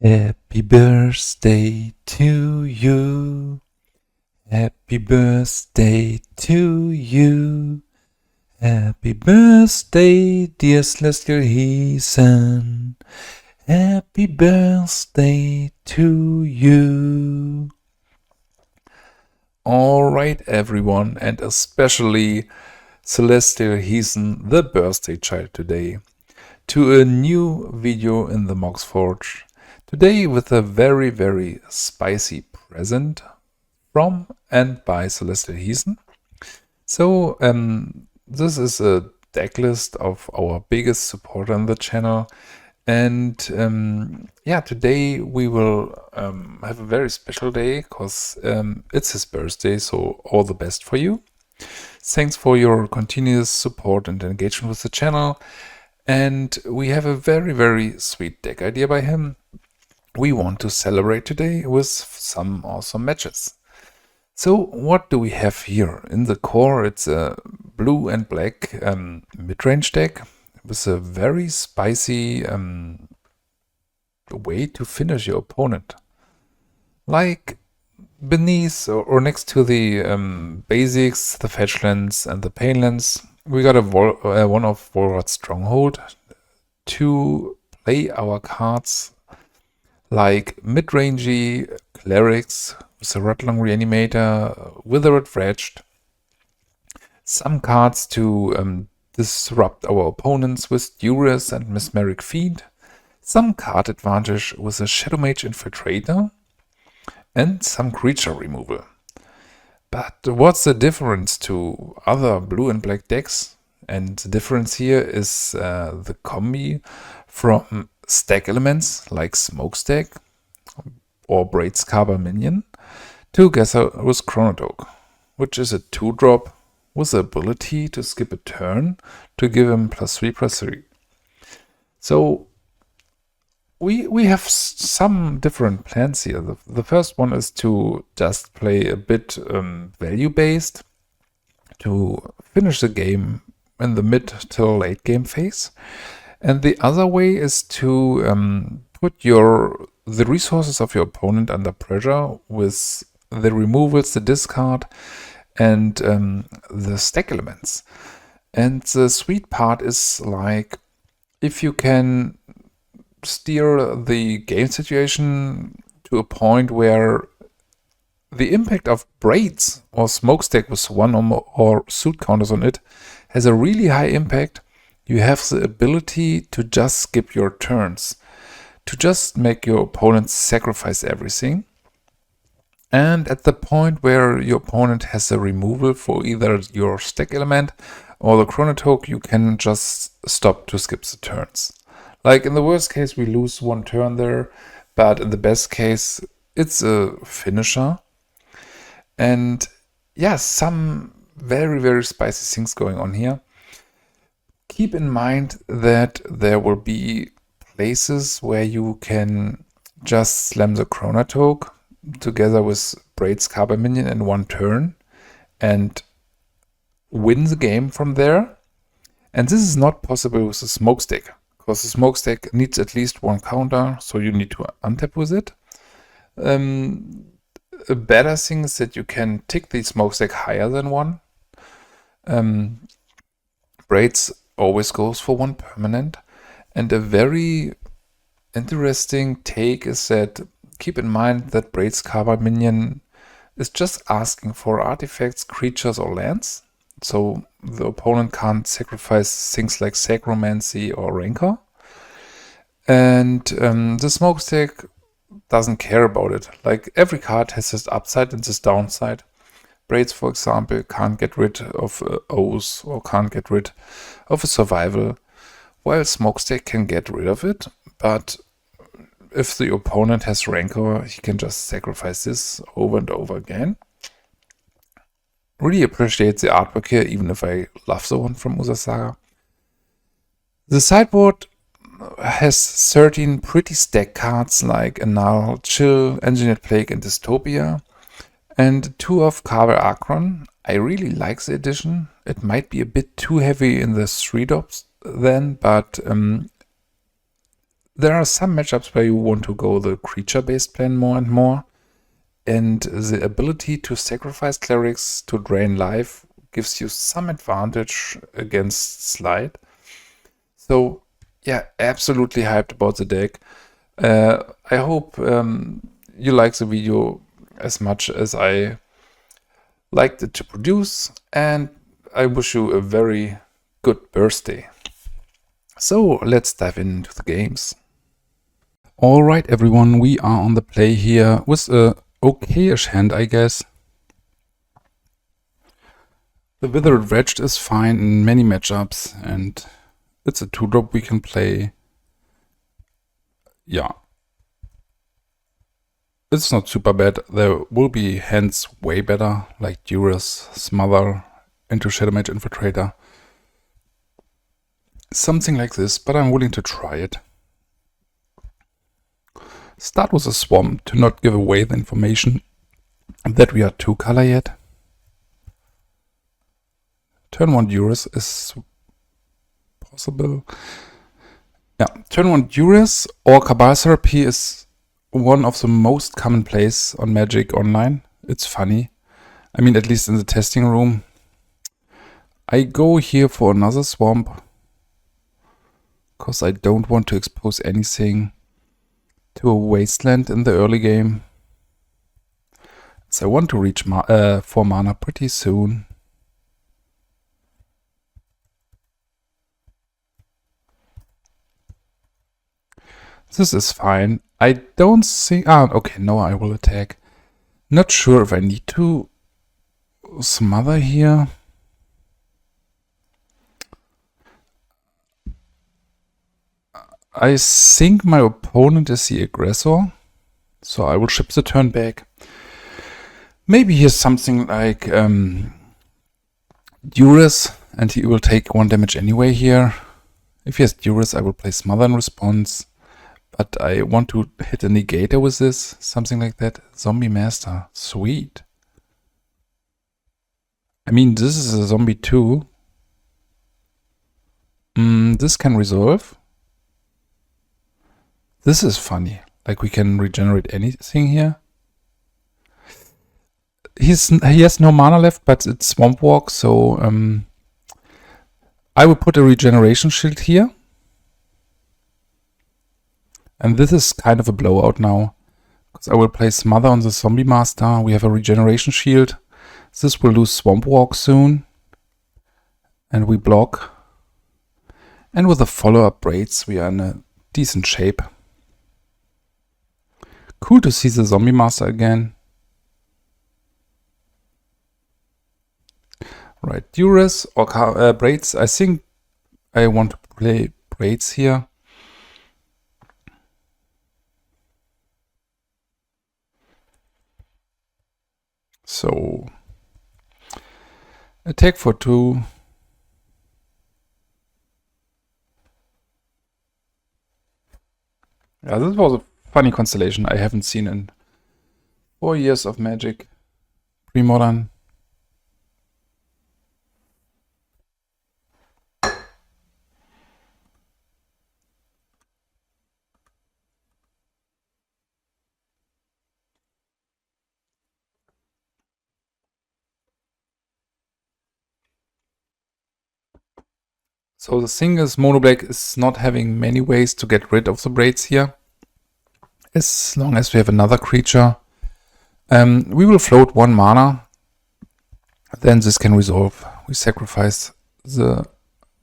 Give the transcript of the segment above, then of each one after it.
Happy birthday to you. Happy birthday to you. Happy birthday, dear CelestialHeathen. Happy birthday to you. Alright everyone, and especially CelestialHeathen, the birthday child today, to a new video in the Moxforge. Today with a very, very spicy present from and by CelestialHeathen. So this is a deck list of our biggest supporter on the channel. And yeah, today we will have a very special day because it's his birthday, so all the best for you. Thanks for your continuous support and engagement with the channel. And we have a very, very sweet deck idea by him. We want to celebrate today with some awesome matches. So what do we have here? In the core, it's a blue and black mid-range deck with a very spicy way to finish your opponent. Like beneath or next to the basics, the fetchlands and the painlands, we got one of Volrath's Stronghold to play our cards like mid-rangey clerics with the Rotlung Reanimator, Withered Wretch, some cards to disrupt our opponents with Duress and Mesmeric Fiend, some card advantage with the Shadowmage Infiltrator, and some creature removal. But what's the difference to other blue and black decks? And the difference here is the combi from stack elements like Smokestack or Braids Minion together with Chronatog, which is a 2-drop with the ability to skip a turn to give him +3/+3. So we have some different plans here. The first one is to just play a bit value-based to finish the game in the mid till late game phase. And the other way is to put the resources of your opponent under pressure with the removals, the discard, and the stack elements. And the sweet part is like if you can steer the game situation to a point where the impact of Braids or Smokestack with one or more suit counters on it has a really high impact, you have the ability to just skip your turns, to just make your opponent sacrifice everything. And at the point where your opponent has a removal for either your stack element or the Chronatog, you can just stop to skip the turns. Like in the worst case, we lose one turn there, but in the best case, it's a finisher. And yeah, some very, very spicy things going on here. Keep in mind that there will be places where you can just slam the Chronatog together with Braids Minion in one turn and win the game from there. And this is not possible with the Smokestack, because the Smokestack needs at least one counter, so you need to untap with it. A better thing is that you can tick the Smokestack higher than one. Braids always goes for one permanent. And a very interesting take is that keep in mind that Braids Minion is just asking for artifacts, creatures, or lands. So the opponent can't sacrifice things like Sacromancy or Rancor. And the Smokestack doesn't care about it. Like every card has this upside and this downside. Braids, for example, can't get rid of Oath or can't get rid of a survival, while Smokestack can get rid of it. But if the opponent has Rancor, he can just sacrifice this over and over again. Really appreciate the artwork here, even if I love the one from Saga. The sideboard has 13 pretty stacked cards like Annul, Chill, Engineered Plague, and Dystopia, and 2 of Cabal Archon. I really like the edition. It might be a bit too heavy in the 3-drops then, but There are some matchups where you want to go the creature-based plan more and more, and the ability to sacrifice clerics to drain life gives you some advantage against Slide. So yeah, absolutely hyped about the deck. I hope you like the video as much as I liked it to produce, and I wish you a very good birthday. So let's dive into the games. Alright everyone, we are on the play here with a okay-ish hand, I guess. The Withered Wretch is fine in many matchups, and it's a 2-drop we can play. Yeah. It's not super bad. There will be hands way better, like Duress, Smother, into Shadowmage Infiltrator. Something like this, but I'm willing to try it. Start with a Swamp to not give away the information that we are 2-color yet. Turn 1 Duress is possible. Yeah, turn 1 Duress or Cabal Therapy is one of the most common plays on Magic Online. It's funny. I mean, at least in the testing room. I go here for another Swamp, because I don't want to expose anything to a wasteland in the early game. So I want to reach 4 mana pretty soon. This is fine. I don't think... okay, no, I will attack. Not sure if I need to Smother here. I think my opponent is the aggressor, so I will ship the turn back. Maybe here's something like Duress, and he will take 1 damage anyway here. If he has Duress, I will play Smother in response, but I want to hit a negator with this, something like that. Zombie Master, sweet. I mean, this is a zombie too. This can resolve. This is funny. Like, we can regenerate anything here. He has no mana left, but it's Swamp Walk, so I will put a regeneration shield here. And this is kind of a blowout now, because I will play Smother on the Zombie Master. We have a regeneration shield. This will lose Swamp Walk soon. And we block. And with the follow-up Braids, we are in a decent shape. Cool to see the Zombie Master again. Right, Duress or Braids. I think I want to play Braids here. So, attack for 2. Yeah, this was a funny constellation I haven't seen in 4 years of Magic. Pre-modern. So the thing is, Mono Black is not having many ways to get rid of the Braids here. As long as we have another creature. We will float 1 mana. Then this can resolve. We sacrifice the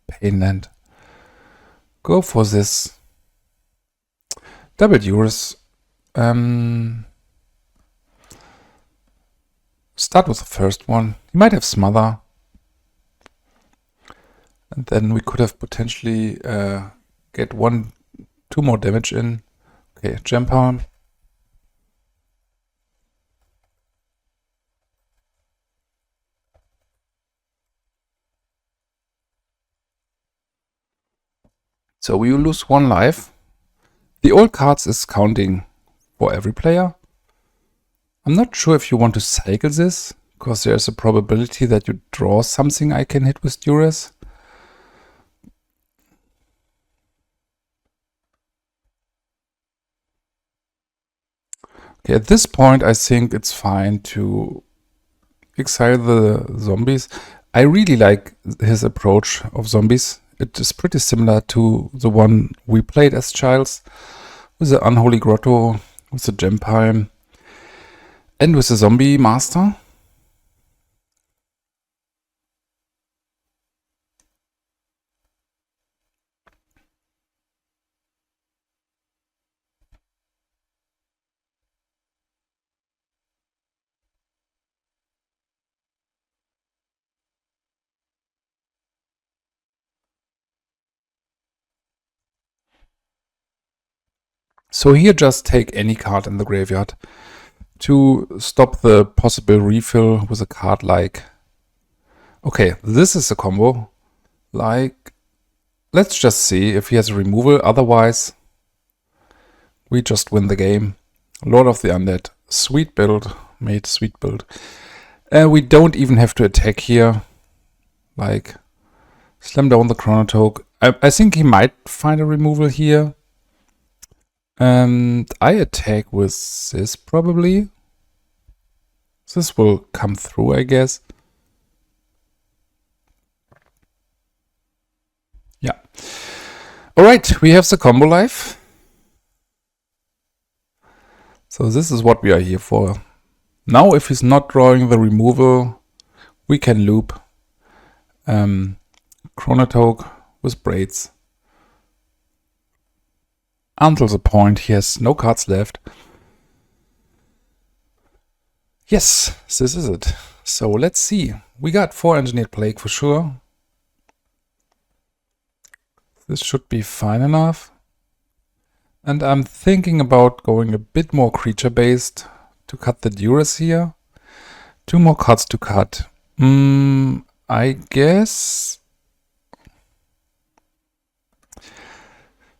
Pain Land. Go for this. Double Duress. Start with the first one. He might have Smother. And then we could have potentially get 2 more damage in. Okay, Gem Palm. So we will lose 1 life. The old cards is counting for every player. I'm not sure if you want to cycle this, because there's a probability that you draw something I can hit with Duress. Okay, at this point, I think it's fine to exile the zombies. I really like his approach of zombies. It is pretty similar to the one we played as Childs, with the Unholy Grotto, with the Gem Pine, and with the Zombie Master. So here just take any card in the graveyard to stop the possible refill with a card like... Okay, this is a combo. Like, let's just see if he has a removal. Otherwise, we just win the game. Lord of the Undead. Sweet build. Made sweet build. We don't even have to attack here. Like, slam down the Chronatog. I think he might find a removal here. And I attack with this probably. This will come through, I guess. Yeah. Alright, we have the combo life. So this is what we are here for. Now if he's not drawing the removal, we can loop Chronatog with Braids. Until the point he has no cards left. Yes, this is it. So let's see. We got 4 Engineered Plague for sure. This should be fine enough. And I'm thinking about going a bit more creature-based to cut the Duress here. 2 more cards to cut. I guess...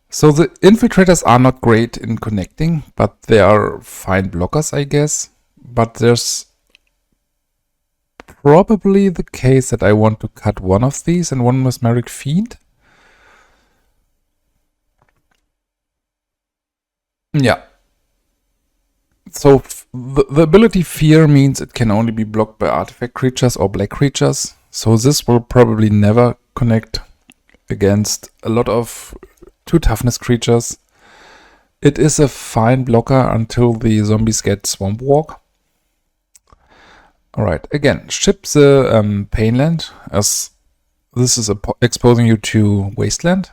So the Infiltrators are not great in connecting, but they are fine blockers, I guess. But there's probably the case that I want to cut one of these and one Mesmeric Fiend. Yeah. So the ability Fear means it can only be blocked by artifact creatures or black creatures. So this will probably never connect against a lot of 2 toughness creatures. It is a fine blocker until the zombies get Swamp Walk. Alright, again, ship the Painland, as this is exposing you to Wasteland.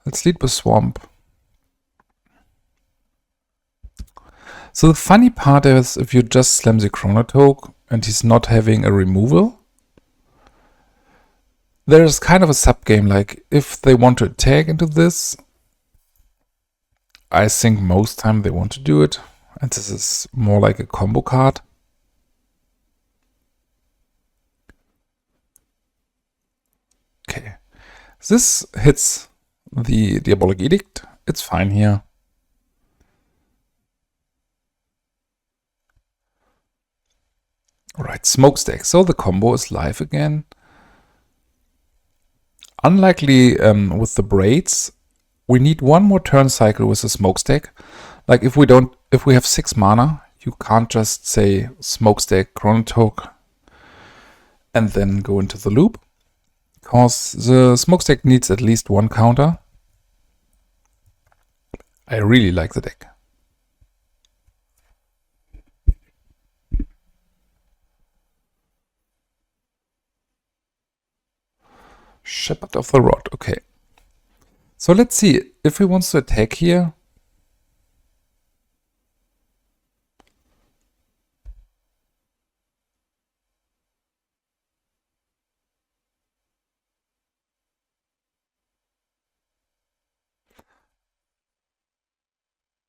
Let's lead with Swamp. So the funny part is if you just slam the Chronatog and he's not having a removal, there's kind of a sub-game, like if they want to attack into this, I think most time they want to do it, and this is more like a combo card. Okay, this hits the Diabolic Edict, it's fine here. Alright, Smokestack, so the combo is live again. Unlikely with the Braids, we need one more turn cycle with the Smokestack. Like if we have 6 mana, you can't just say Smokestack, Chronatog, and then go into the loop. Because the Smokestack needs at least 1 counter. I really like the deck. Shepherd of the Rod, okay. So let's see, if he wants to attack here.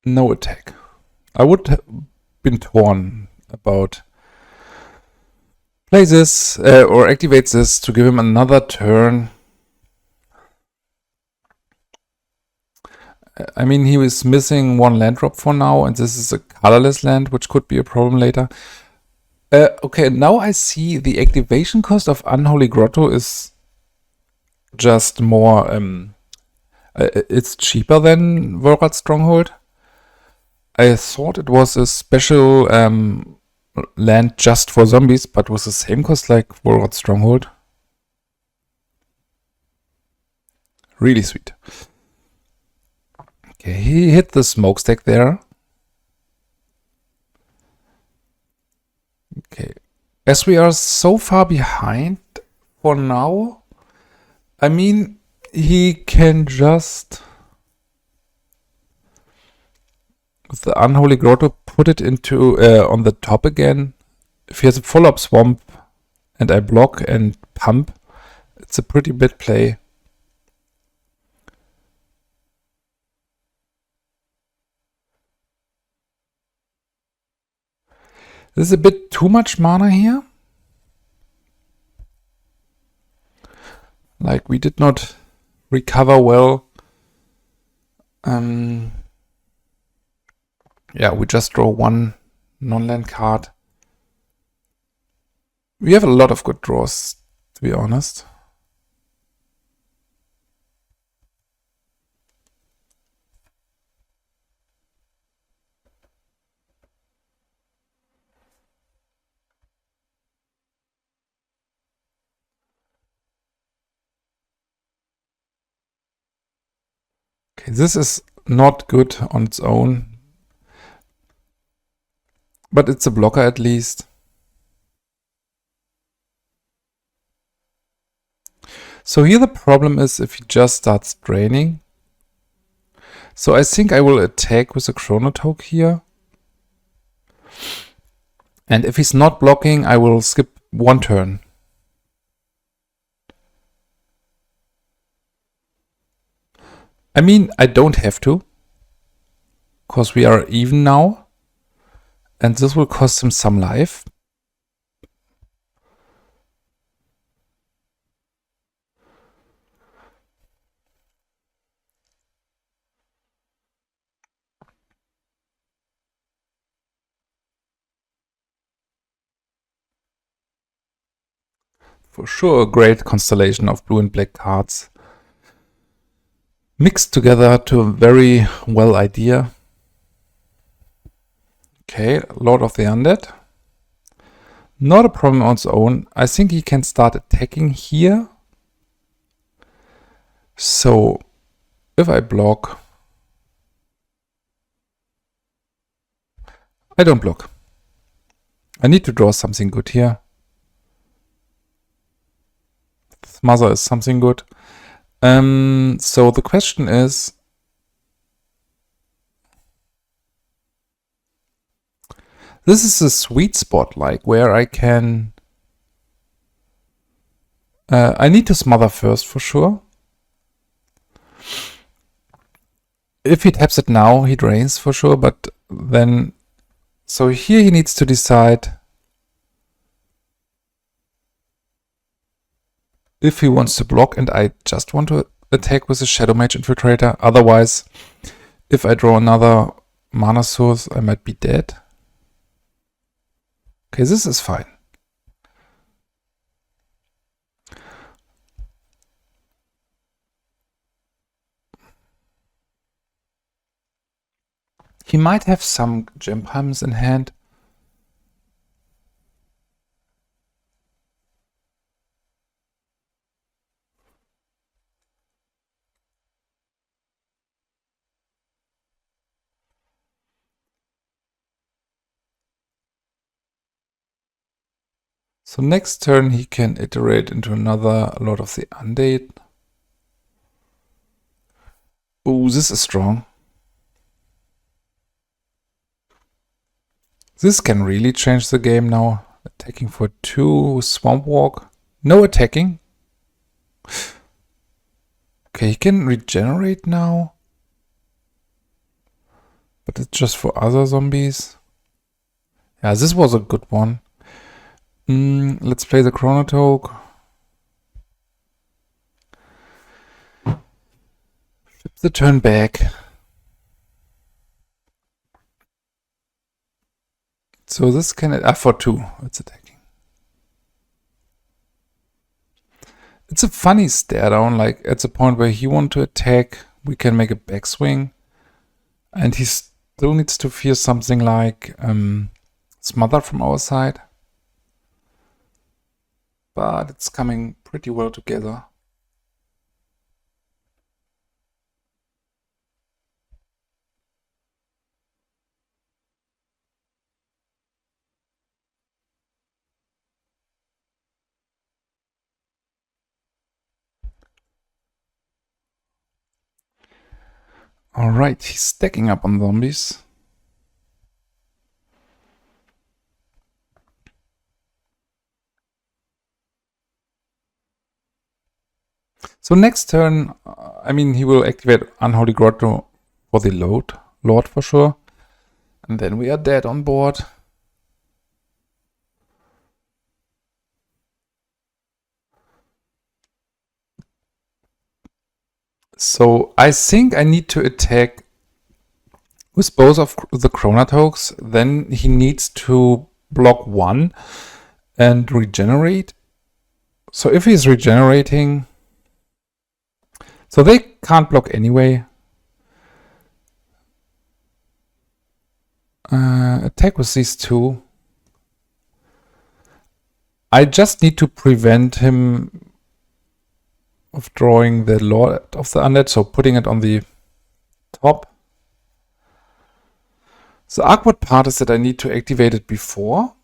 No attack. I would have been torn about play this or activate this to give him another turn. I mean, he was missing 1 land drop for now, and this is a colorless land, which could be a problem later. Okay, now I see the activation cost of Unholy Grotto is just more... it's cheaper than Volrath Stronghold. I thought it was a special land just for zombies, but with the same cost like Volrath Stronghold. Really sweet. Okay, he hit the Smokestack there. Okay, as we are so far behind for now, I mean, he can just, with the Unholy Grotto, put it into on the top again. If he has a follow-up swamp and I block and pump, it's a pretty bad play. This is a bit too much mana here. Like, we did not recover well. Yeah, we just draw one non-land card. We have a lot of good draws, to be honest. Okay, this is not good on its own, but it's a blocker at least. So here the problem is if he just starts draining. So I think I will attack with a Chronatog here. And if he's not blocking, I will skip one turn. I mean, I don't have to, because we are even now. And this will cost him some life. For sure, a great constellation of blue and black cards. Mixed together to a very well idea. Okay, Lord of the Undead. Not a problem on its own. I think he can start attacking here. So, if I block... I don't block. I need to draw something good here. Smother is something good. So the question is... This is a sweet spot, like, where I can... I need to smother first, for sure. If he taps it now, he drains, for sure, but then... So here he needs to decide if he wants to block, and I just want to attack with a Shadowmage Infiltrator. Otherwise, if I draw another mana source, I might be dead. Okay, this is fine. He might have some gem palms in hand. So next turn he can iterate into another Lord of the Undead. Oh, this is strong. This can really change the game now. Attacking for 2, Swamp Walk. No attacking. Okay, he can regenerate now. But it's just for other zombies. Yeah, this was a good one. Let's play the Chronatog. Flip the turn back. So this can... for 2, it's attacking. It's a funny stare down, like at the point where he wants to attack, we can make a backswing. And he's still needs to fear something like Smother from our side. But it's coming pretty well together. Alright, he's stacking up on zombies. So next turn, I mean, he will activate Unholy Grotto for the Lord for sure. And then we are dead on board. So I think I need to attack with both of the Chronatogs. Then he needs to block one and regenerate. So if he's regenerating... So they can't block anyway. Attack with these two. I just need to prevent him of drawing the Lord of the Undead, so putting it on the top. The awkward part is that I need to activate it before.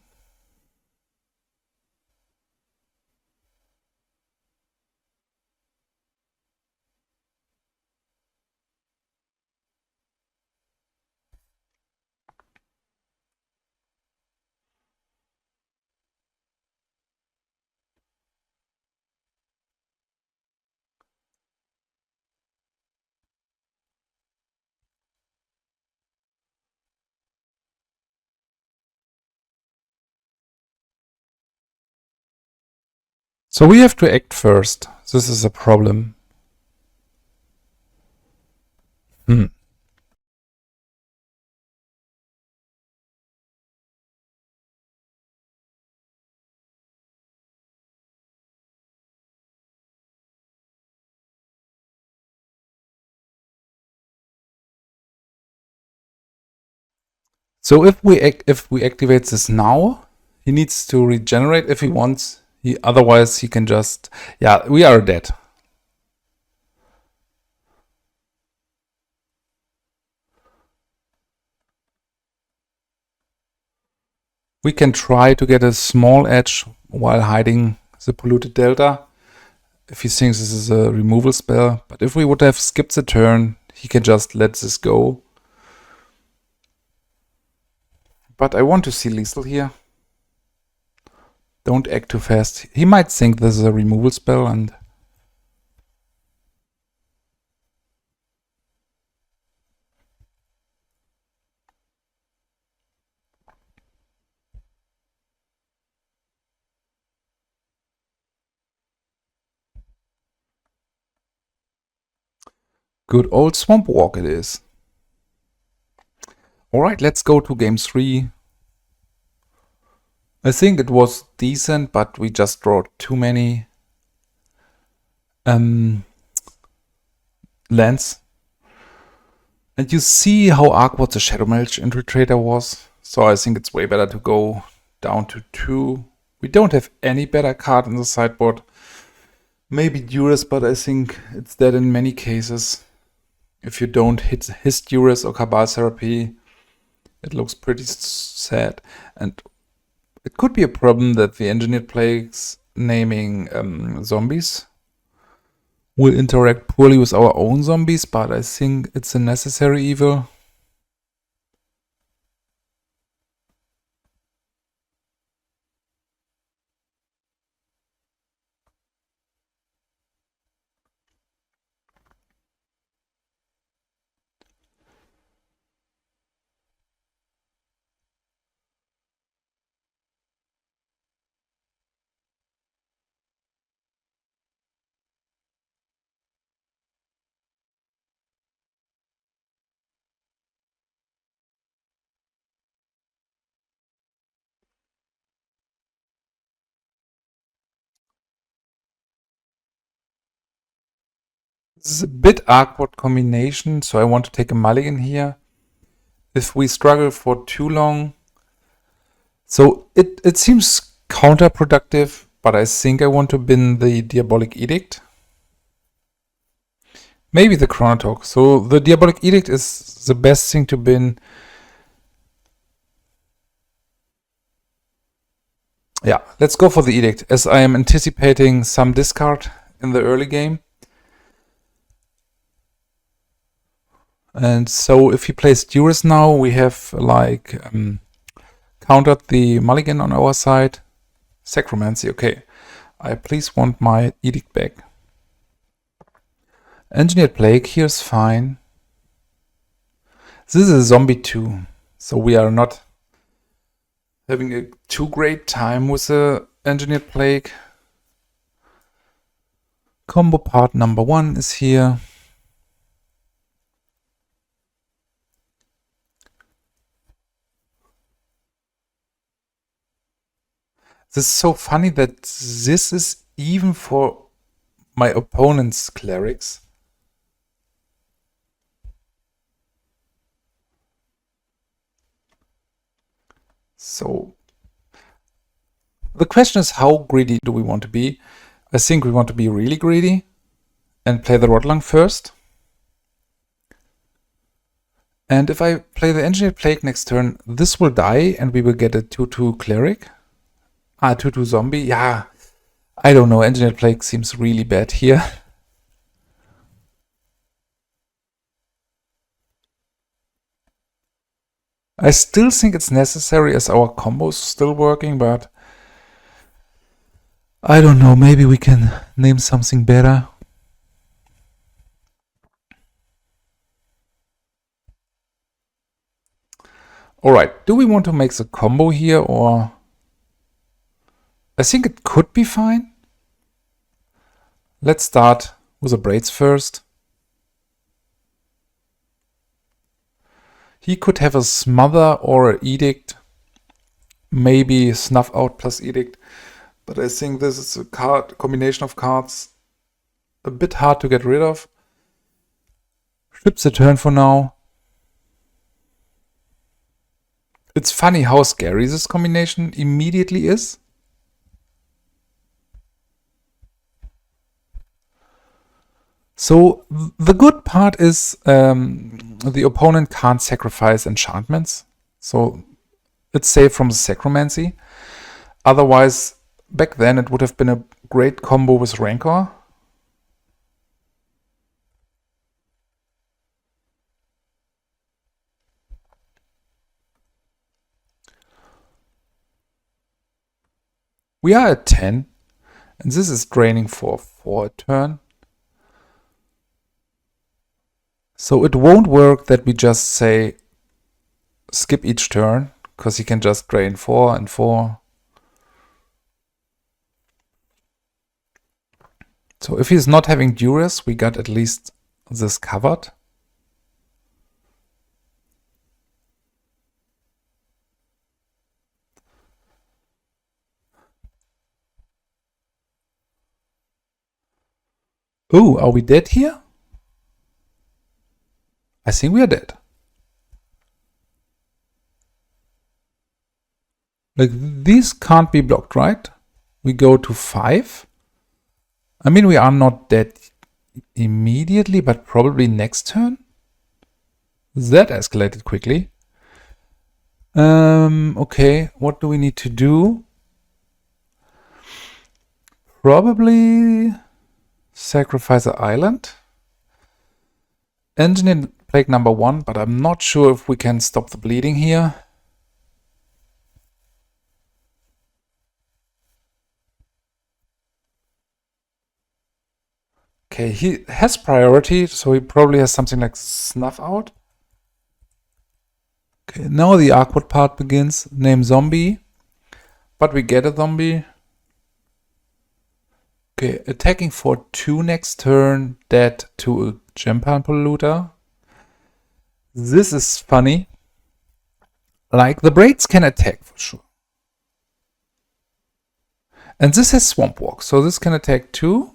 So we have to act first. This is a problem. So if we activate this now, he needs to regenerate if he wants. Otherwise he can just... Yeah, we are dead. We can try to get a small edge while hiding the Polluted Delta, if he thinks this is a removal spell. But if we would have skipped the turn, he can just let this go. But I want to see lethal here. Don't act too fast. He might think this is a removal spell and... Good old Swamp Walk it is. Alright, let's go to game 3. I think it was decent, but we just draw too many lands. And you see how awkward the Shadowmage Infiltrator was. So I think it's way better to go down to 2. We don't have any better card in the sideboard. Maybe Duress, but I think it's dead in many cases. If you don't hit his Duress or Cabal Therapy, it looks pretty sad. And it could be a problem that the Engineered Plagues naming zombies will interact poorly with our own zombies, but I think it's a necessary evil. This is a bit awkward combination, so I want to take a mulligan here. if we struggle for too long. So it seems counterproductive, but I think I want to bin the Diabolic Edict. Maybe the Chronatog. So the Diabolic Edict is the best thing to bin. Yeah, let's go for the Edict, as I am anticipating some discard in the early game. And so if he plays Duress now, we have like countered the mulligan on our side. Sacromancy, okay. I please want my Edict back. Engineered Plague here is fine. This is a zombie too, so we are not having a too great time with the Engineered Plague. Combo part number 1 is here. This is so funny that this is even for my opponent's clerics. So the question is, how greedy do we want to be? I think we want to be really greedy and play the Rotlung first. And if I play the Engineered Plague next turn, this will die and we will get a 2/2 cleric. 2/2 zombie. Yeah, I don't know. Engineered Plague seems really bad here. I still think it's necessary as our combo is still working, but I don't know. Maybe we can name something better. Alright, do we want to make the combo here, or... I think it could be fine. Let's start with the Braids first. He could have a Smother or an Edict. Maybe Snuff Out plus Edict. But I think this is a combination of cards a bit hard to get rid of. Ships the turn for now. It's funny how scary this combination immediately is. So the good part is the opponent can't sacrifice enchantments. So it's safe from the Sacromancy. Otherwise, back then it would have been a great combo with Rancor. We are at 10, and this is draining for 4 a turn. So it won't work that we just say skip each turn, because he can just drain 4 and 4. So if he's not having Duress, we got at least this covered. Oh, are we dead here? I think we are dead. Like, these can't be blocked, right? We go to 5. I mean, we are not dead immediately, but probably next turn. That escalated quickly. Okay, what do we need to do? Probably sacrifice an island. Engineered Plague number 1, but I'm not sure if we can stop the bleeding here. Okay, he has priority, so he probably has something like Snuff Out. Okay, now the awkward part begins. Name zombie, but we get a zombie. Okay, attacking for 2 next turn, dead to a Gempan Polluter. This is funny. Like, the Braids can attack for sure. And this has Swamp Walk, so this can attack too.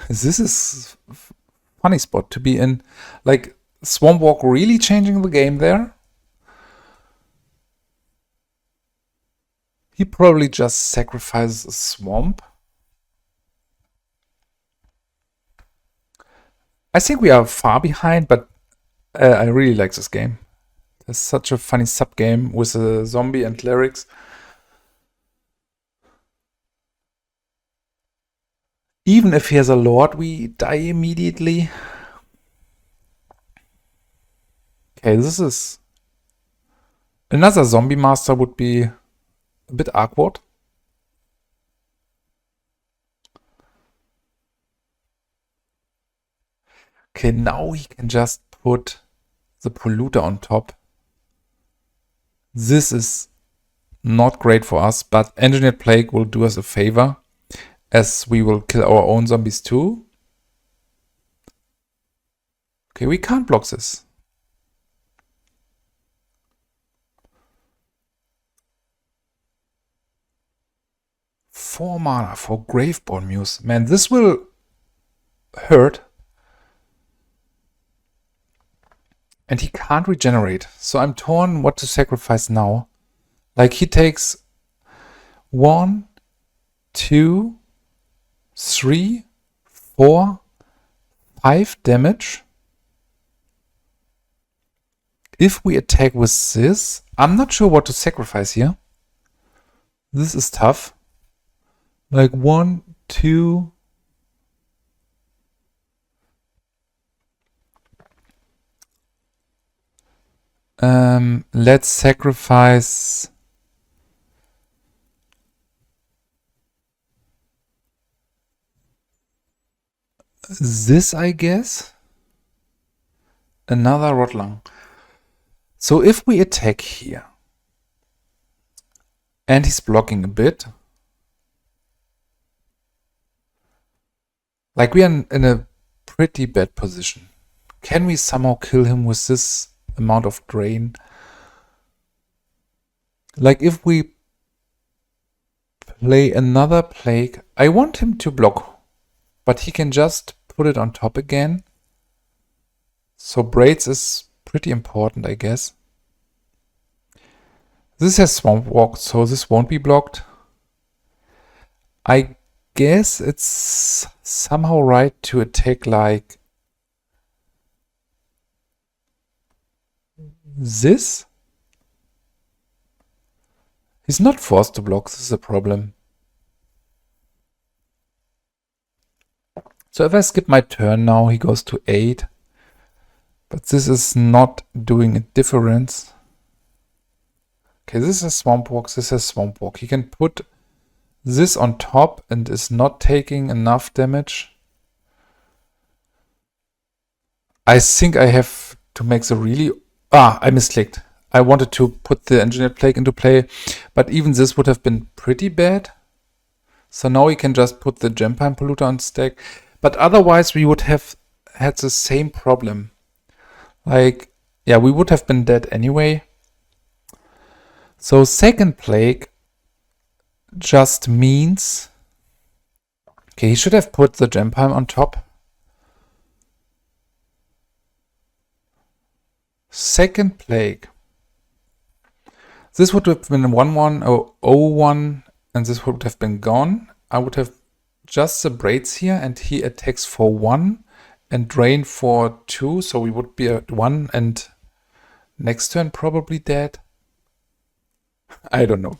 This is funny spot to be in. Like, Swamp Walk really changing the game there. He probably just sacrifices a swamp. I think we are far behind, but I really like this game. It's such a funny sub-game with a zombie and clerics. Even if he has a lord, we die immediately. Okay, this is... Another zombie master would be a bit awkward. Okay, now he can just put the polluter on top. This is not great for us, but Engineered Plague will do us a favor, as we will kill our own zombies too. Okay, we can't block this. Four mana for Graveborn Muse. Man, this will hurt. And he can't regenerate. So I'm torn what to sacrifice now. Like, he takes 1, 2, 3, 4, 5 damage. If we attack with this, I'm not sure what to sacrifice here. This is tough. Like 1, 2... let's sacrifice this, I guess. Another Rotlung. So if we attack here, and he's blocking a bit, like we are in a pretty bad position. Can we somehow kill him with this amount of drain? Like, if we play another plague, I want him to block, but he can just put it on top again. So Braids is pretty important, I guess. This has Swamp Walk, so this won't be blocked. I guess it's somehow right to attack like this. He's not forced to block, this is a problem. So if I skip my turn now, he goes to 8. But this is not doing a difference. Okay, this is Swamp Walk, this is Swamp Walk. He can put this on top and is not taking enough damage. I think I have to make the really... I misclicked. I wanted to put the Engineered Plague into play, but even this would have been pretty bad. So now we can just put the Gempine Polluter on stack. But otherwise we would have had the same problem. Like, yeah, we would have been dead anyway. So second Plague just means... Okay, he should have put the Gempine on top. Second Plague. This would have been 1-1 or 0-1, and this would have been gone. I would have just the Braids here, and he attacks for 1 and drain for 2, so we would be at 1 and next turn probably dead. I don't know.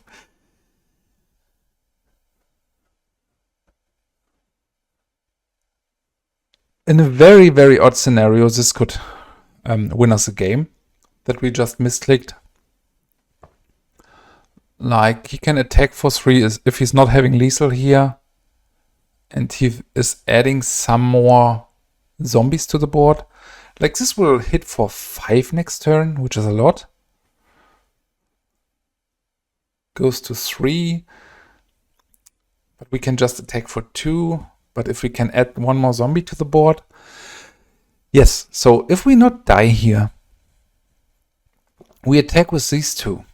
In a very, very odd scenario, this could win us a game that we just misclicked. Like, he can attack for 3 if he's not having lethal here, and he is adding some more zombies to the board. Like, this will hit for 5 next turn, which is a lot. Goes to 3, but we can just attack for 2. But if we can add 1 more zombie to the board. Yes, so if we not die here, we attack with these 2.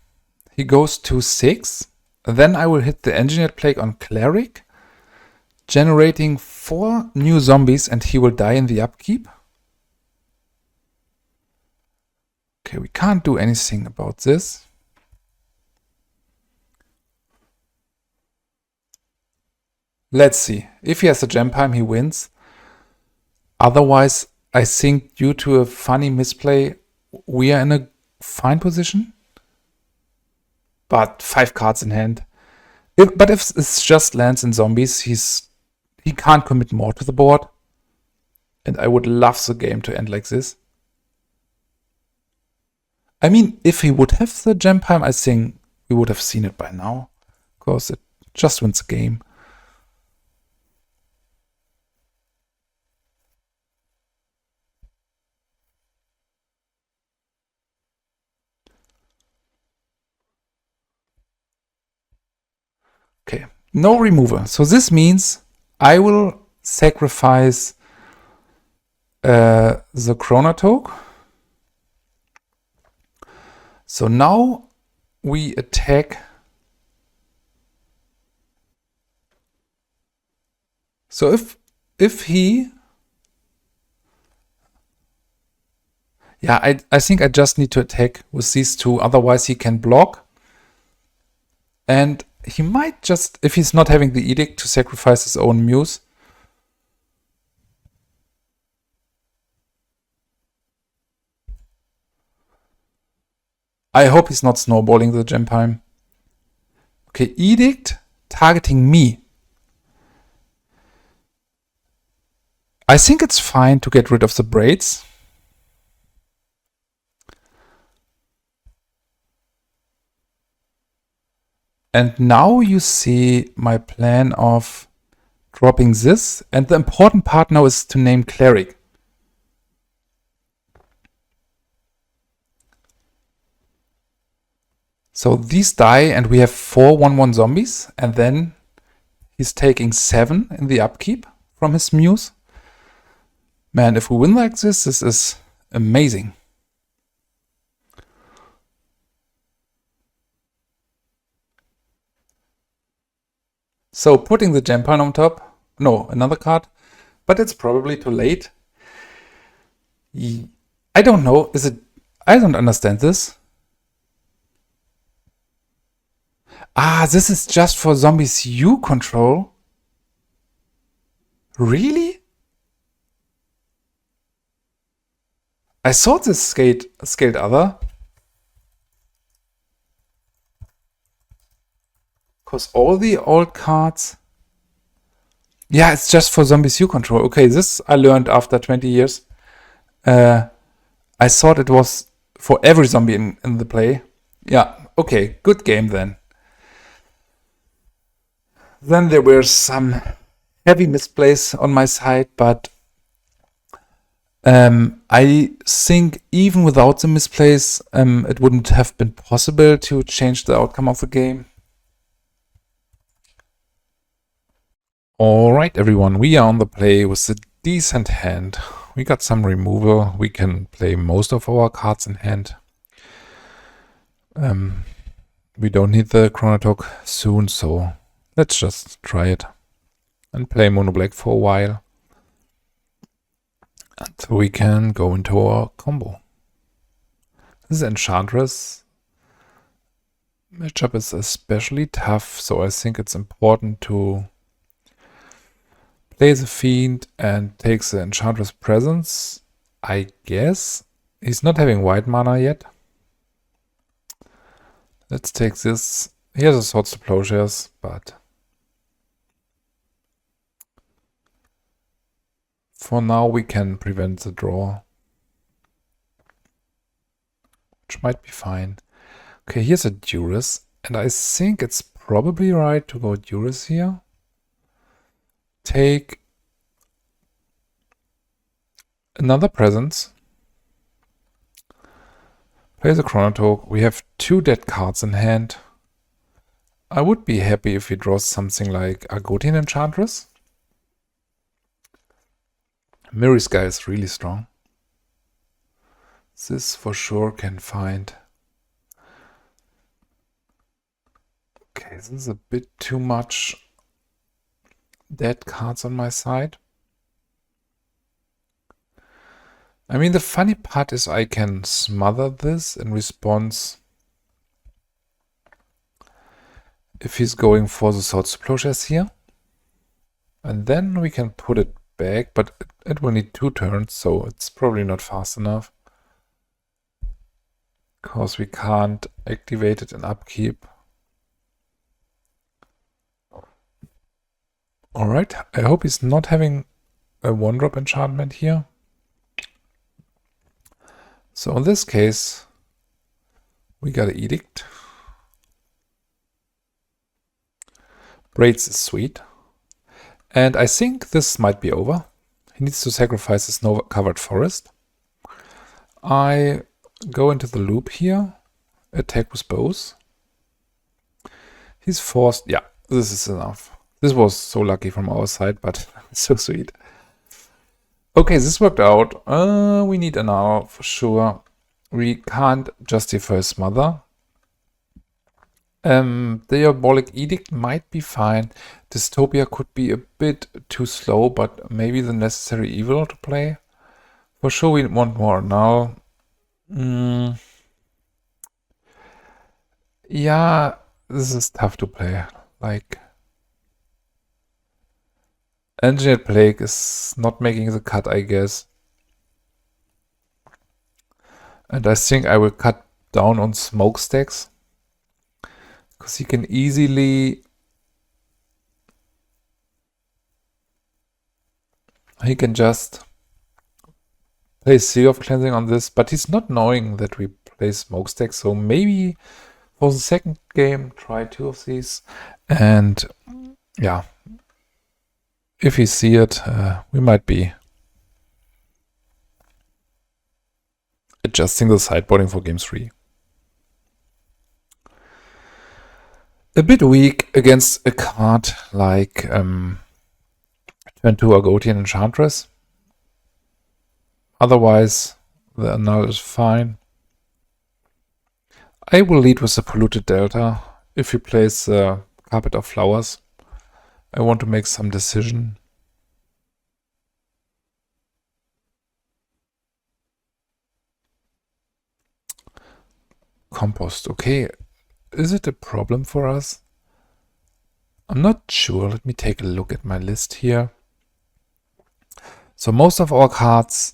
He goes to 6. Then I will hit the Engineered Plague on Cleric, generating 4 new zombies, and he will die in the upkeep. Okay, we can't do anything about this. Let's see. If he has a gem pime, he wins. Otherwise, I think due to a funny misplay, we are in a fine position. But 5 cards in hand. But if it's just lands and zombies, he can't commit more to the board. And I would love the game to end like this. I mean, if he would have the gem pime, I think we would have seen it by now. Because it just wins the game. Okay, no remover. So this means I will sacrifice the Chronatog. So now we attack. So if he... Yeah, I think I just need to attack with these two. Otherwise he can block. And he might just, if he's not having the edict, to sacrifice his own muse. I hope he's not snowballing the gem pime. Okay, edict targeting me. I think it's fine to get rid of the braids. And now you see my plan of dropping this. And the important part now is to name Cleric. So these die and we have 4 1/1 zombies. And then he's taking 7 in the upkeep from his muse. Man, if we win like this is amazing. So putting the gem pile on top, no, another card, but it's probably too late. I don't know, is it, I don't understand this. Ah, this is just for zombies you control? Really? I thought this scaled other. Because all the old cards... Yeah, it's just for zombies you control. Okay, this I learned after 20 years. I thought it was for every zombie in the play. Yeah, okay, good game then. Then there were some heavy misplays on my side, but I think even without the misplays, it wouldn't have been possible to change the outcome of the game. Alright everyone, we are on the play with a decent hand. We got some removal, we can play most of our cards in hand. We don't need the Chronatog soon, so let's just try it. And play mono black for a while. Until we can go into our combo. This Enchantress matchup is especially tough, so I think it's important to play the Fiend and take the Enchantress presence. I guess he's not having white mana yet. Let's take this. He has a Swords to Plowshares, but for now we can prevent the draw, which might be fine. Okay, here's a Duress, and I think it's probably right to go Duress here. Take another presence. Play the Chronatog. We have 2 dead cards in hand. I would be happy if he draws something like Argothian Enchantress. Mirror Sky is really strong. This for sure can find. Okay, this is a bit too much dead cards on my side. I mean, the funny part is I can smother this in response if he's going for the Sword Explosions here. And then we can put it back, but it will need 2 turns, so it's probably not fast enough. Because we can't activate it in upkeep. Alright, I hope he's not having a 1-drop enchantment here. So in this case, we got an Edict. Braids is sweet. And I think this might be over. He needs to sacrifice the snow-covered forest. I go into the loop here, attack with both. He's forced. Yeah, this is enough. This was so lucky from our side, but so sweet. Okay, this worked out. We need an hour for sure. We can't justify Smother. Diabolic Edict might be fine. Dystopia could be a bit too slow, but maybe the necessary evil to play. For sure we want more now. Yeah, this is tough to play. Like, Engineered Plague is not making the cut, I guess. And I think I will cut down on Smokestacks. Because he can easily... He can just play Seal of Cleansing on this, but he's not knowing that we play Smokestack, so maybe for the second game, try 2 of these. And yeah, if we see it, we might be adjusting the sideboarding for game 3. A bit weak against a card like Turn 2 Argotian Enchantress. Otherwise, the Annul is fine. I will lead with the Polluted Delta. If he plays the Carpet of Flowers, I want to make some decision. Compost, okay. Is it a problem for us? I'm not sure. Let me take a look at my list here. So most of our cards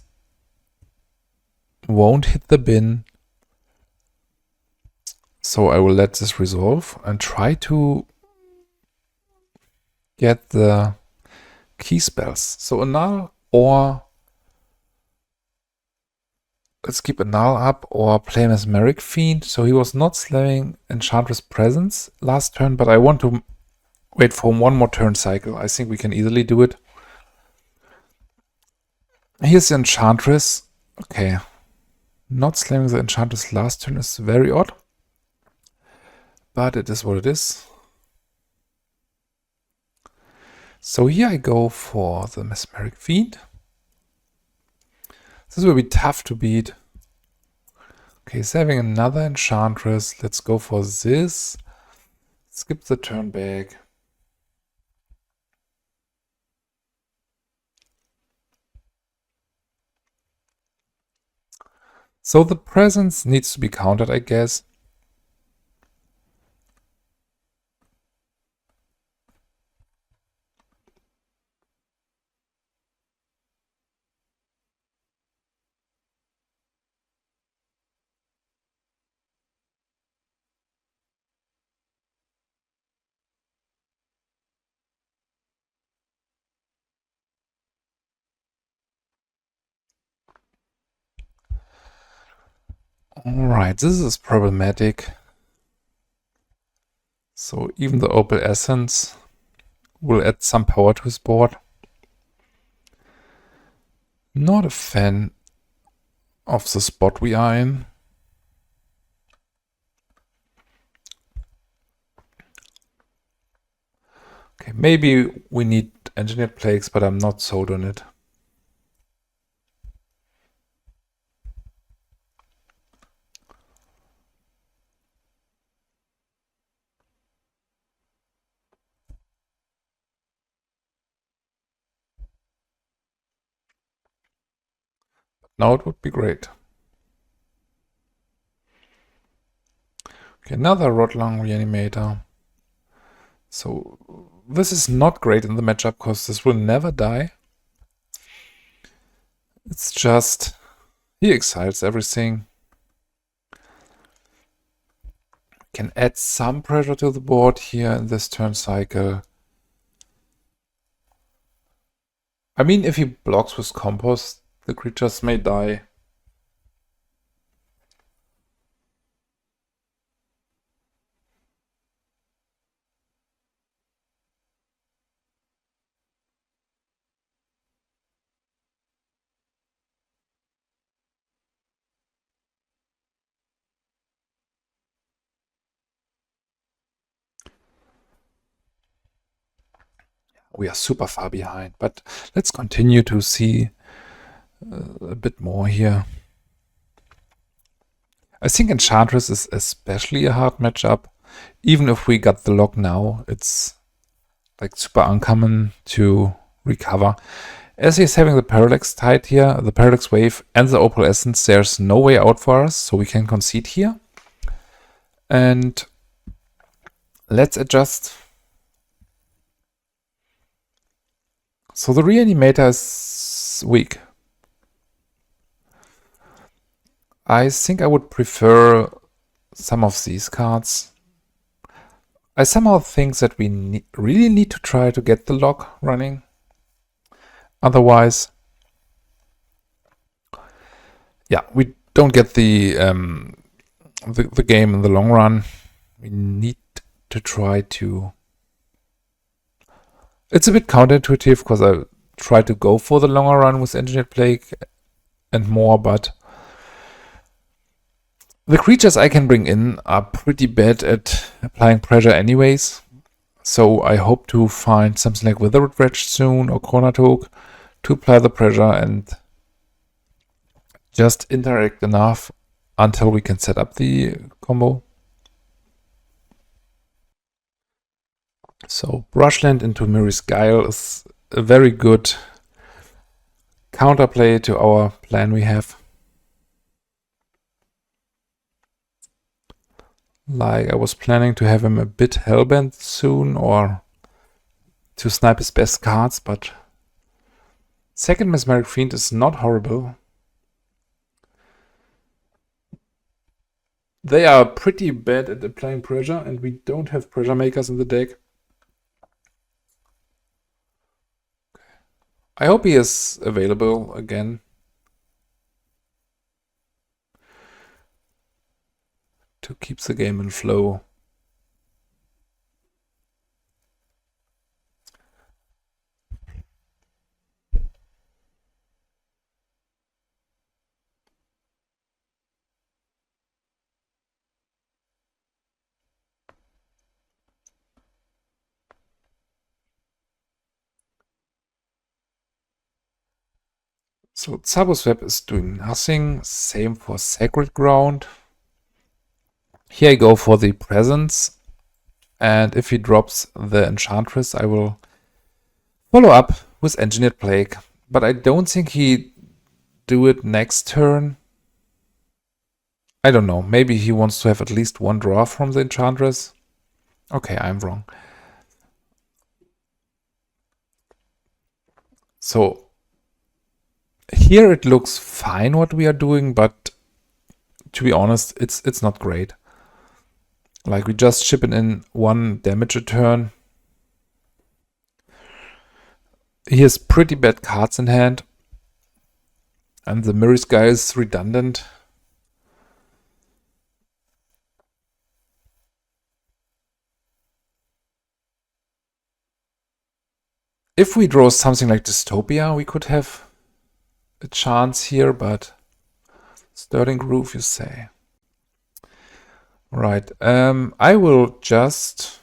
won't hit the bin. So I will let this resolve and try to get the key spells. So Annul, or let's keep Annul up, or play Mesmeric Fiend. So he was not slamming Enchantress Presence last turn, but I want to wait for 1 more turn cycle. I think we can easily do it. Here's the Enchantress. Okay. Not slamming the Enchantress last turn is very odd. But it is what it is. So here I go for the Mesmeric Fiend. This will be tough to beat. Okay, he's having another Enchantress. Let's go for this. Skip the turn back. So the presence needs to be countered, I guess. Alright, this is problematic. So even the Opal Essence will add some power to his board. Not a fan of the spot we are in. Okay, maybe we need Engineered Plagues, but I'm not sold on it. Now it would be great. Okay, another Rotlung Reanimator. So this is not great in the matchup because this will never die. It's just he exiles everything. Can add some pressure to the board here in this turn cycle. I mean, if he blocks with Compost, the creatures may die. We are super far behind, but let's continue to see a bit more here. I think Enchantress is especially a hard matchup. Even if we got the lock now, it's like super uncommon to recover. As he's having the Parallax Tide here, the Parallax Wave and the Opal Essence, there's no way out for us, so we can concede here. And let's adjust. So the Reanimator is weak. I think I would prefer some of these cards. I somehow think that we really need to try to get the lock running. Otherwise, yeah, we don't get the game in the long run. We need to try to... It's a bit counterintuitive because I try to go for the longer run with Engineered Plague and more, but the creatures I can bring in are pretty bad at applying pressure anyways. So I hope to find something like Withered Wretch soon or Chronatog to apply the pressure and just interact enough until we can set up the combo. So Brushland into Mirri's Guile is a very good counterplay to our plan we have. Like I was planning to have him a bit hellbent soon or to snipe his best cards, but second Mesmeric Fiend is not horrible. They are pretty bad at applying pressure and we don't have pressure makers in the deck. I hope he is available again. To keep the game in flow. So Zabuzweb is doing nothing. Same for Sacred Ground. Here I go for the Presence. And if he drops the Enchantress, I will follow up with Engineered Plague. But I don't think he do it next turn. I don't know. Maybe he wants to have at least one draw from the Enchantress. Okay, I'm wrong. So here it looks fine what we are doing, but to be honest, it's not great. Like we just shipping in one damage a turn. He has pretty bad cards in hand. And the Mirri's Guile is redundant. If we draw something like Dystopia, we could have a chance here, but Sterling Groove, you say. Right, I will just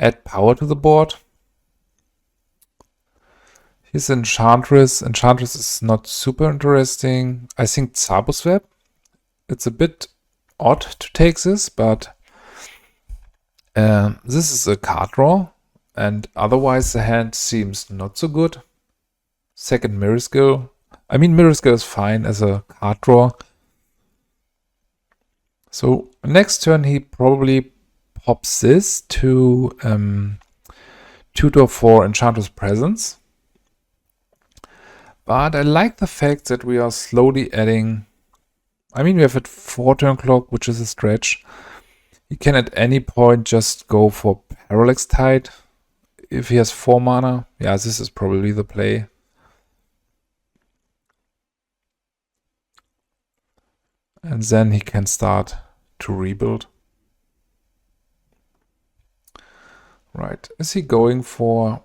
add power to the board. Here's Enchantress. Enchantress is not super interesting. I think Zabuzweb. It's a bit odd to take this, but this is a card draw, and otherwise the hand seems not so good. second Mirror Skill. I mean, Mirror Skill is fine as a card draw. So next turn he probably pops this to 2-4 Enchantress Presence. But I like the fact that we are slowly adding... I mean, we have a 4-turn clock, which is a stretch. He can at any point just go for Parallax Tide. If he has 4 mana, yeah, this is probably the play. And then he can start to rebuild. Right, is he going for...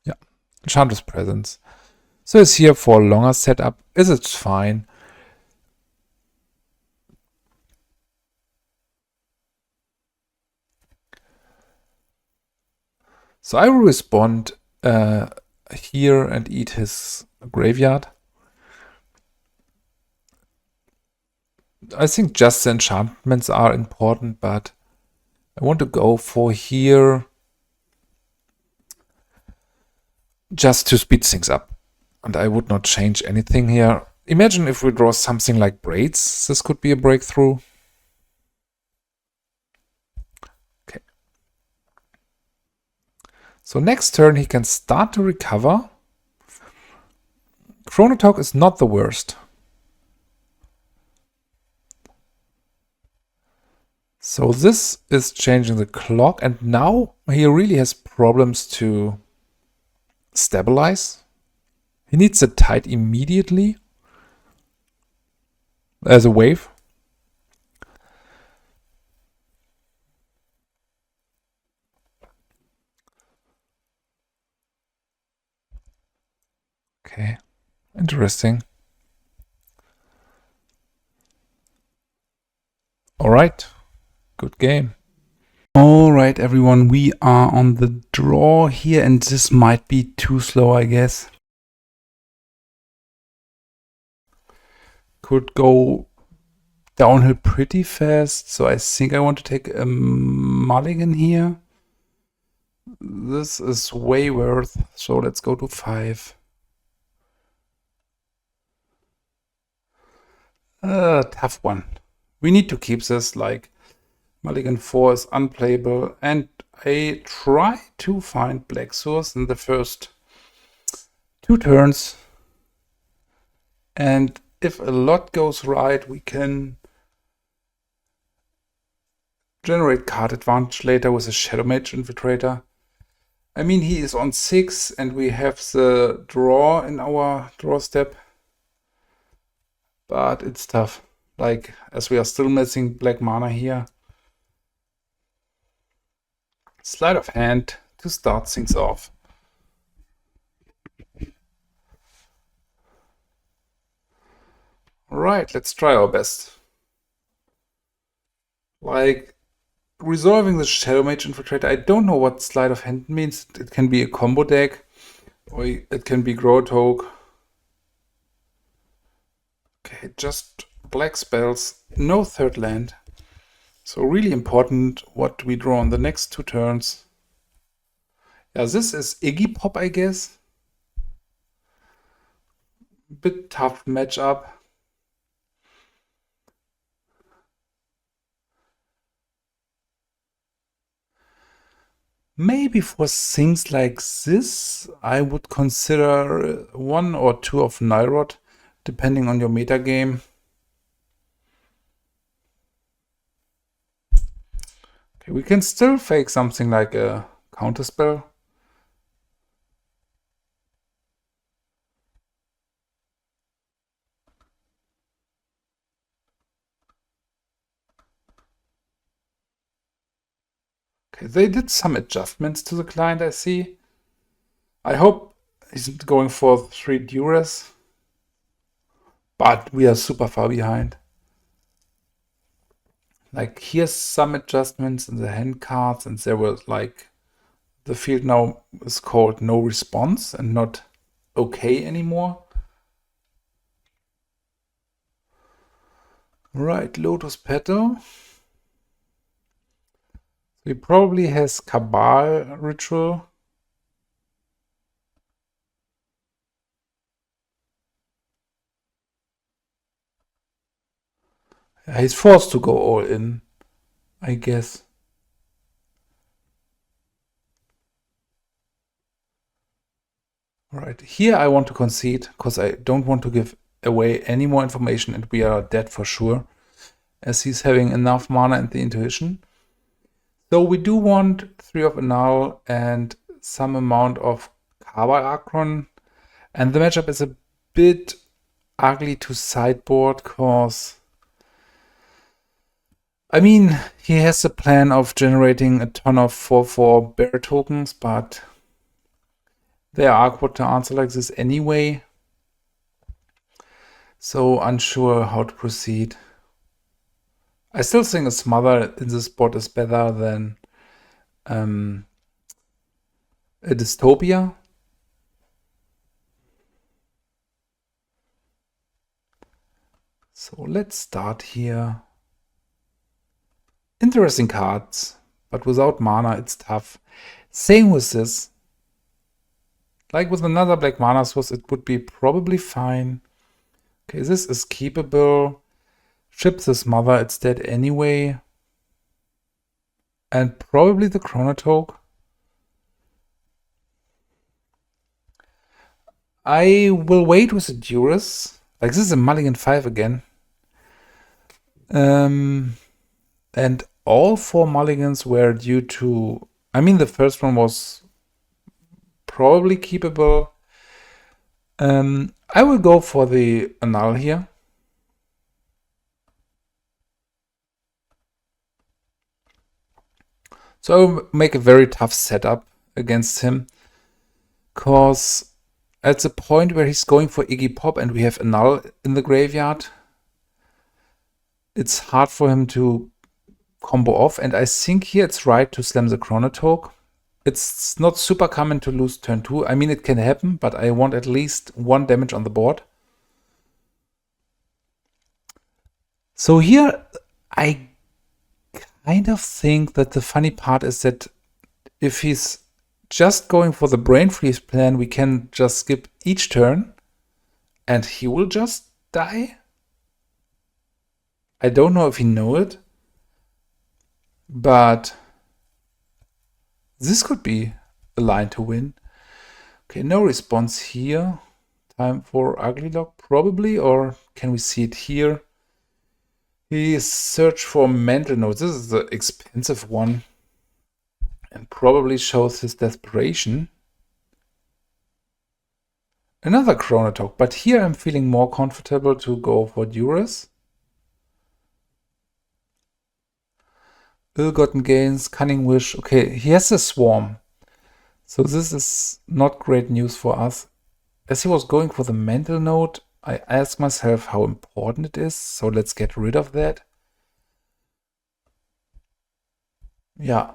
Yeah, Enchantress Presence. So it's here for a longer setup. It's fine. So I will respond here and eat his graveyard. I think just the enchantments are important, but I want to go for here just to speed things up. And I would not change anything here. Imagine if we draw something like Braids. This could be a breakthrough. Okay. So next turn he can start to recover. Chronatog is not the worst. So this is changing the clock, and now he really has problems to stabilize. He needs a tide immediately as a wave. Okay, interesting. All right, good game. All right, everyone, we are on the draw here, and this might be too slow, I guess. Could go downhill pretty fast, so I think I want to take a mulligan here. This is way worth, so let's go to 5. Tough one. We need to keep this, like, mulligan 4 is unplayable, and I try to find black source in the first 2 turns. And if a lot goes right, we can generate card advantage later with a Shadowmage Infiltrator. I mean, he is on 6 and we have the draw in our draw step. But it's tough. Like, as we are still missing black mana here. Sleight of hand to start things off. Alright, let's try our best. Like, resolving the Shadowmage Infiltrator, I don't know what sleight of hand means. It can be a combo deck, or it can be Chronatog. Okay, just black spells, no third land. So really important what we draw on the next 2 turns. Yeah, this is Iggy Pop, I guess. Bit tough matchup. Maybe for things like this, I would consider 1 or 2 of Nylrod, depending on your meta game. Okay, we can still fake something like a counterspell. Okay, they did some adjustments to the client, I see. I hope he's going for 3 Duress. But we are super far behind. Like, here's some adjustments in the hand cards, and there was like, the field now is called no response and not okay anymore. Right, Lotus Petal. He probably has Cabal Ritual. He's forced to go all in, I guess. Right, here I want to concede, because I don't want to give away any more information and we are dead for sure, as he's having enough mana and the intuition. So we do want 3 of Annul and some amount of Cabal Archon, and the matchup is a bit ugly to sideboard, because I mean, he has a plan of generating a ton of 4/4 bear tokens, but they are awkward to answer like this anyway. So unsure how to proceed. I still think a Smother in this spot is better than a Dystopia. So let's start here. Interesting cards, but without mana it's tough. Same with this. Like with another black mana source, it would be probably fine. Okay, this is keepable. Ship this Mother, it's dead anyway. And probably the Chronatog. I will wait with the Duress. Like, this is a mulligan 5 again. And all 4 mulligans were due to... I mean, the first one was probably keepable. I will go for the Annul here. So I will make a very tough setup against him, because at the point where he's going for Iggy Pop and we have Annul in the graveyard, it's hard for him to combo off, and I think here it's right to slam the Chronatog. It's not super common to lose turn 2. I mean, it can happen, but I want at least 1 damage on the board. So here, I kind of think that the funny part is that if he's just going for the Brain Freeze plan, we can just skip each turn and he will just die. I don't know if he knows it, but this could be a line to win. Okay, no response here. Time for Ugly Lock probably, or can we see it here? He searched for Mental Note. This is the expensive one and probably shows his desperation. Another Chronatog, but here I'm feeling more comfortable to go for Duress. Ill-gotten gains, Cunning Wish. Okay, he has a Swarm. So this is not great news for us. As he was going for the Mental Note, I asked myself how important it is, so let's get rid of that. Yeah,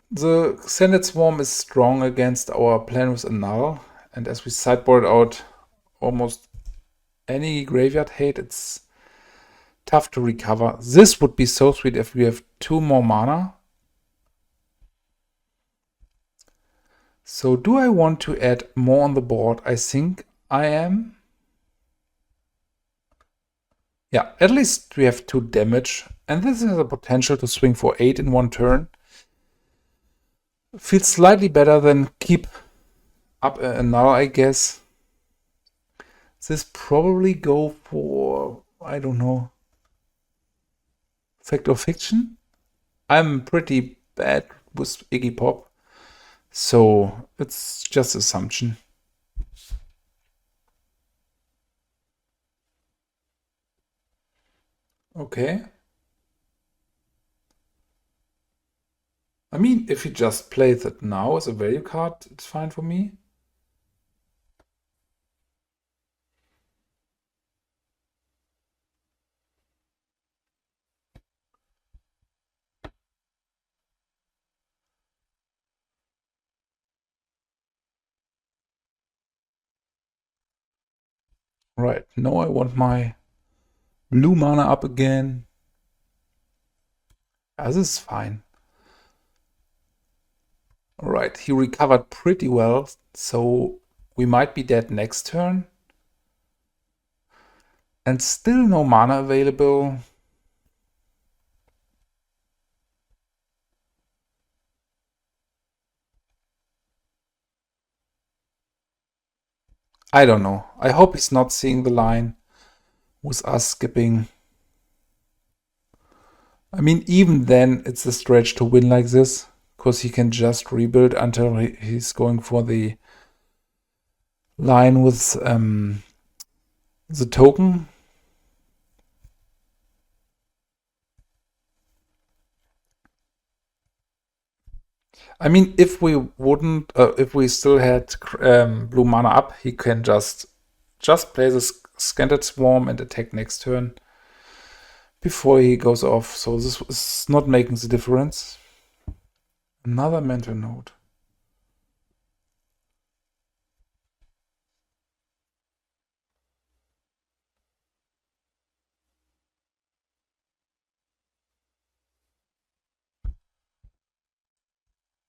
the Xenid Swarm is strong against our plan with Annul, and as we sideboard out almost any graveyard hate, it's tough to recover. This would be so sweet if we have 2 more mana. So do I want to add more on the board? I think I am. Yeah, at least we have 2 damage. And this has a potential to swing for 8 in 1 turn. Feels slightly better than keep up now, I guess. This probably go for, I don't know, Fact or Fiction? I'm pretty bad with Iggy Pop, so it's just assumption. Okay. I mean, if he just plays it now as a value card, it's fine for me. Right, now I want my Blue mana up again. Yeah, this is fine. Alright, he recovered pretty well, so we might be dead next turn. And still no mana available. I don't know. I hope he's not seeing the line with us skipping. I mean, even then, it's a stretch to win like this, because he can just rebuild until he's going for the line with the token. I mean, if we wouldn't, if we still had blue mana up, he can just play the Scanted Swarm and attack next turn before he goes off. So this is not making the difference. Another mental note.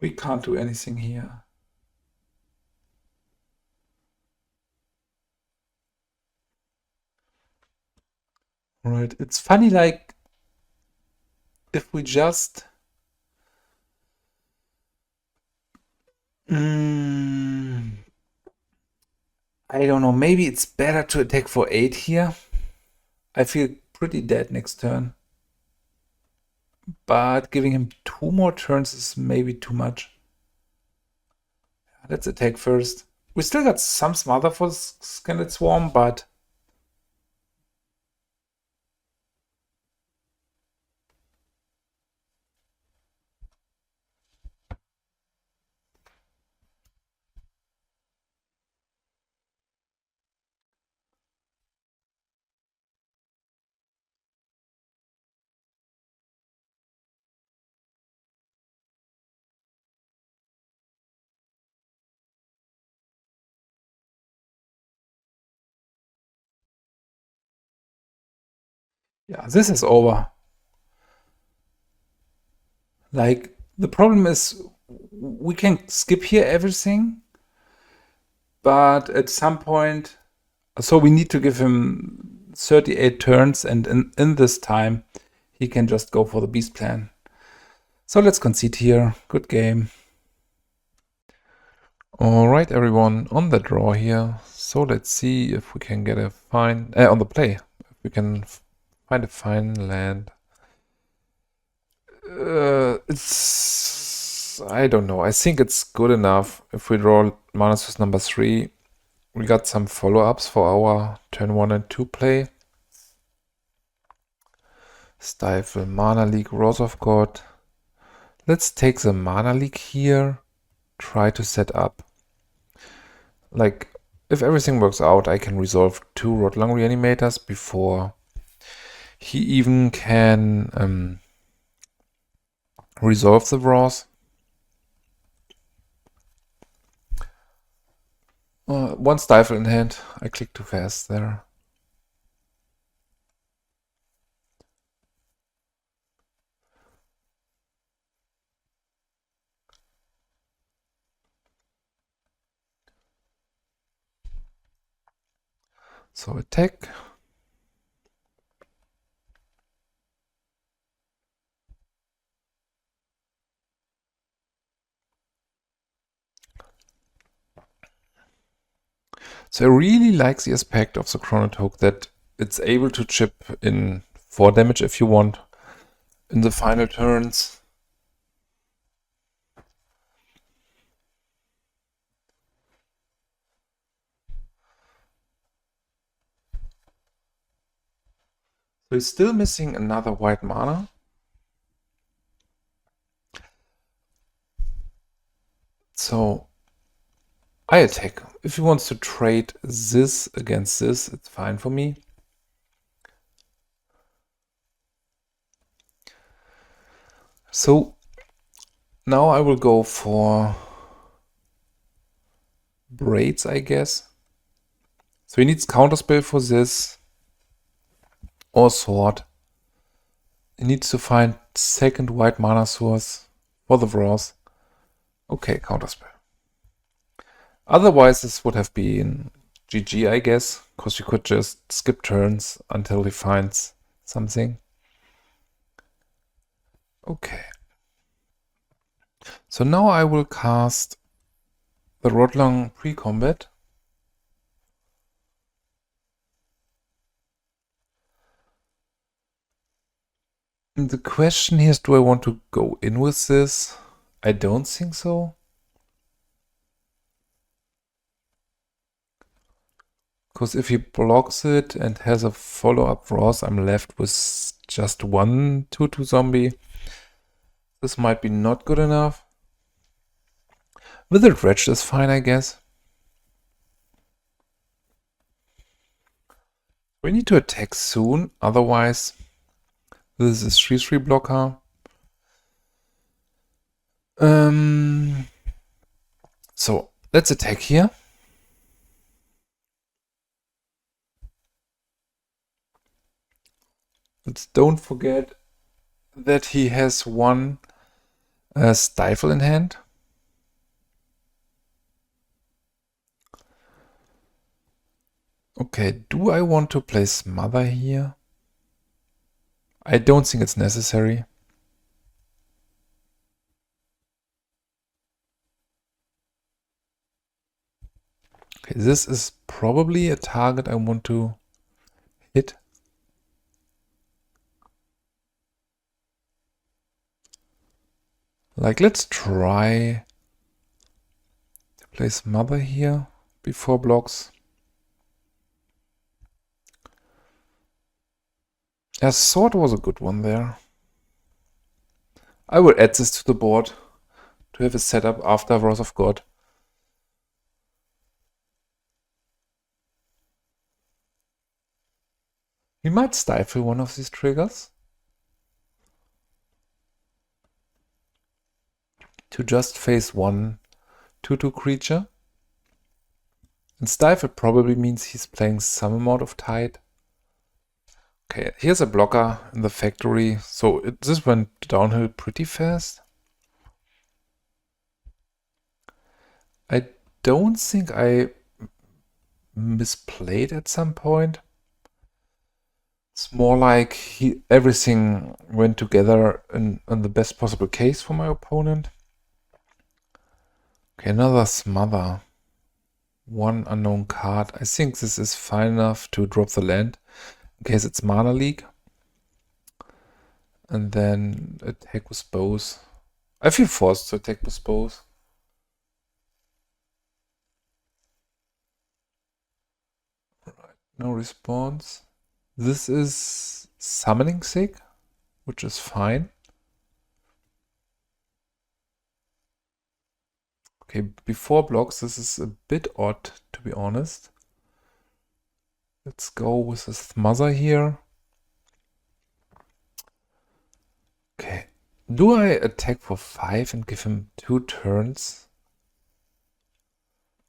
We can't do anything here. Right, it's funny, like, if we just... I don't know, maybe it's better to attack for 8 here. I feel pretty dead next turn. But giving him 2 more turns is maybe too much. Let's attack first. We still got some Smother for Scanted Swarm, but... yeah, this is over. Like, the problem is we can skip here everything, but at some point... So we need to give him 38 turns, and in this time, he can just go for the Beast Plan. So let's concede here. Good game. Alright everyone, on the draw here. So let's see if we can get a fine... on the play. If we can find a fine land. It's... I don't know. I think it's good enough. If we draw mana source number 3, we got some follow-ups for our turn 1 and 2 play. Stifle, Mana Leak, Wrath of God. Let's take the Mana Leak here. Try to set up. Like, if everything works out, I can resolve 2 Rotlung Reanimators before he even can resolve the Wrath. One Stifle in hand. I clicked too fast there. So attack. So I really like the aspect of the Chronatog that it's able to chip in 4 damage if you want in the final turns. So he's still missing another white mana. So I attack. If he wants to trade this against this, it's fine for me. So now I will go for Braids, I guess. So he needs counterspell for this. or sword. He needs to find second white mana source for the Wrath. Okay, counterspell. Otherwise, this would have been GG, I guess, because you could just skip turns until he finds something. Okay. So now I will cast the Rotlung pre-combat. And the question here is, do I want to go in with this? I don't think so. Because if he blocks it and has a follow-up Wrath, I'm left with just one 2/2 zombie. This might be not good enough. Withered Wretch is fine, I guess. We need to attack soon, otherwise this is 3/3 blocker. So let's attack here. Let's don't forget that he has one Stifle in hand. Okay, do I want to play Smother here? I don't think it's necessary. Okay, this is probably a target I want to hit. Like, let's try to play Smother here before blocks. Yeah, Sword was a good one there. I will add this to the board to have a setup after Wrath of God. We might stifle one of these triggers to just face one 2/2 creature. And stifle probably means he's playing some amount of Tide. Okay, here's a blocker in the factory. So this went downhill pretty fast. I don't think I misplayed at some point. It's more like everything went together in the best possible case for my opponent. Okay, another Smother. One unknown card. I think this is fine enough to drop the land in case it's Mana Leak. And then attack with both. I feel forced to attack with both. Right, no response. This is Summoning Sick, which is fine. Okay, before blocks, this is a bit odd, to be honest. Let's go with the Smother here. Okay, do I attack for 5 and give him 2 turns?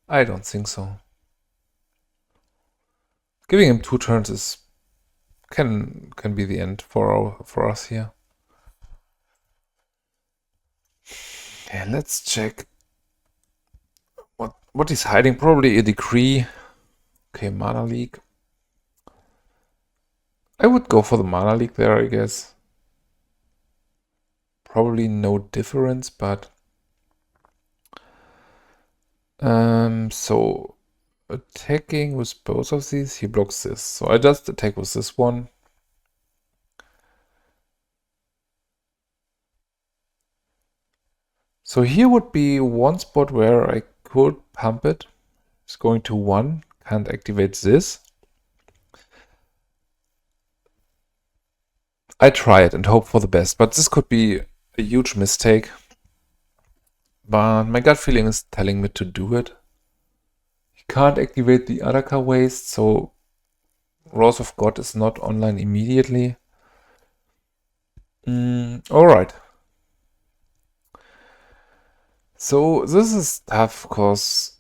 I don't think so. Giving him 2 turns is can be the end for us here. Okay, let's check what he's hiding. Probably a Decree. Okay, Mana Leak. I would go for the Mana Leak there, I guess. Probably no difference, but so attacking with both of these, he blocks this. So I just attack with this one. So here would be one spot where I could pump it. It's going to 1, can't activate this. I try it and hope for the best, but this could be a huge mistake. But my gut feeling is telling me to do it. He can't activate the Adaka Waste, so Wrath of God is not online immediately. Alright. So this is tough because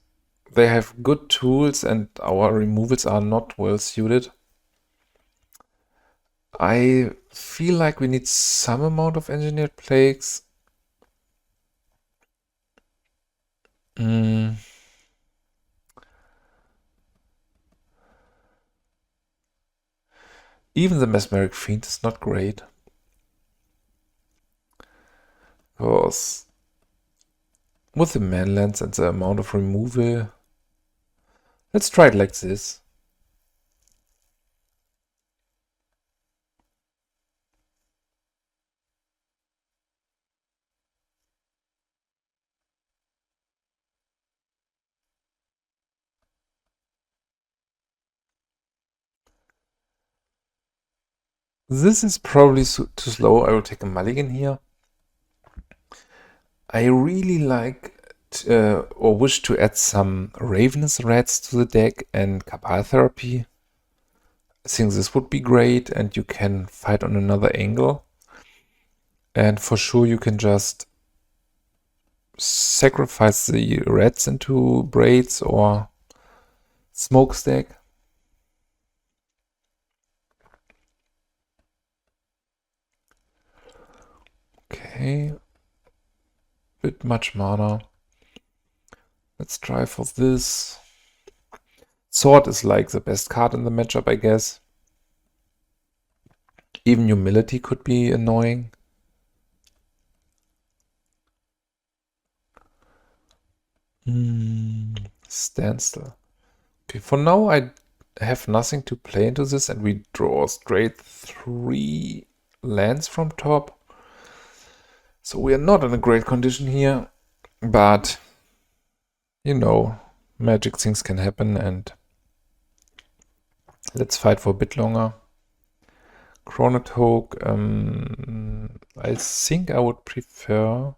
they have good tools and our removals are not well suited. I feel like we need some amount of Engineered Plagues. Even the Mesmeric Fiend is not great. Because with the manlands and the amount of removal, let's try it like this. This is probably too slow. I will take a mulligan here. I really like or wish to add some Ravenous Rats to the deck and Cabal Therapy. I think this would be great, and you can fight on another angle. And for sure you can just sacrifice the rats into Braids or Smokestack. Okay. Bit much mana. Let's try for this. Sword is like the best card in the matchup, I guess. Even Humility could be annoying. Standstill. Okay, for now I have nothing to play into this, and we draw straight 3 lands from top. So we are not in a great condition here, but you know, magic things can happen, and let's fight for a bit longer. Chronatog, I think I would prefer...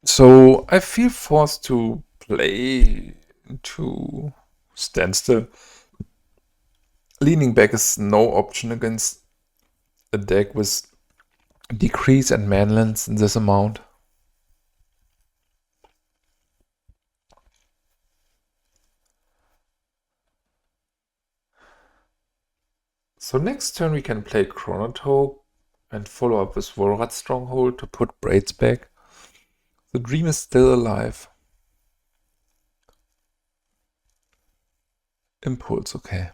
So I feel forced to play to Standstill. Leaning back is no option against a deck with decrease and manlands in this amount. So next turn we can play Chronatog and follow up with Volrath Stronghold to put Braids back. The dream is still alive. Impulse, okay.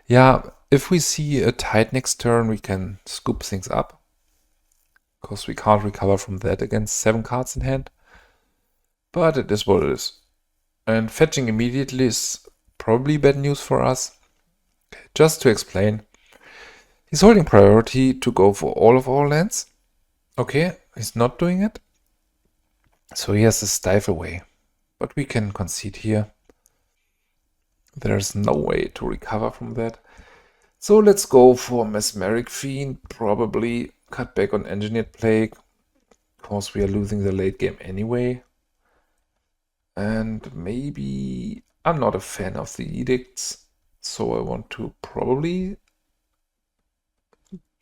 Yeah, if we see a tide next turn, we can scoop things up. Because we can't recover from that against 7 cards in hand. But it is what it is. And fetching immediately is probably bad news for us. Just to explain, he's holding priority to go for all of our lands. Okay, he's not doing it. So he has to stifle away. But we can concede here. There's no way to recover from that. So let's go for Mesmeric Fiend. Probably cut back on Engineered Plague. Because we are losing the late game anyway. And maybe I'm not a fan of the edicts. So I want to probably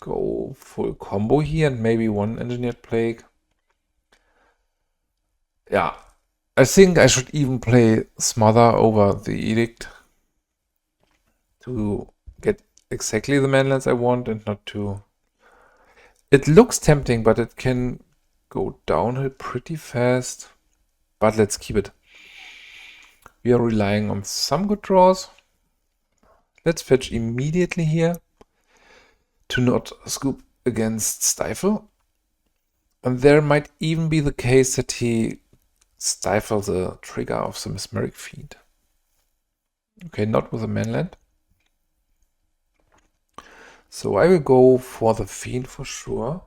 go full combo here and maybe 1 Engineered Plague. Yeah, I think I should even play Smother over the Edict to get exactly the manlands I want and not to... It looks tempting, but it can go downhill pretty fast. But let's keep it. We are relying on some good draws. Let's fetch immediately here to not scoop against Stifle. And there might even be the case that he stifles the trigger of the Mesmeric Fiend. Okay, not with a manland. So I will go for the Fiend for sure.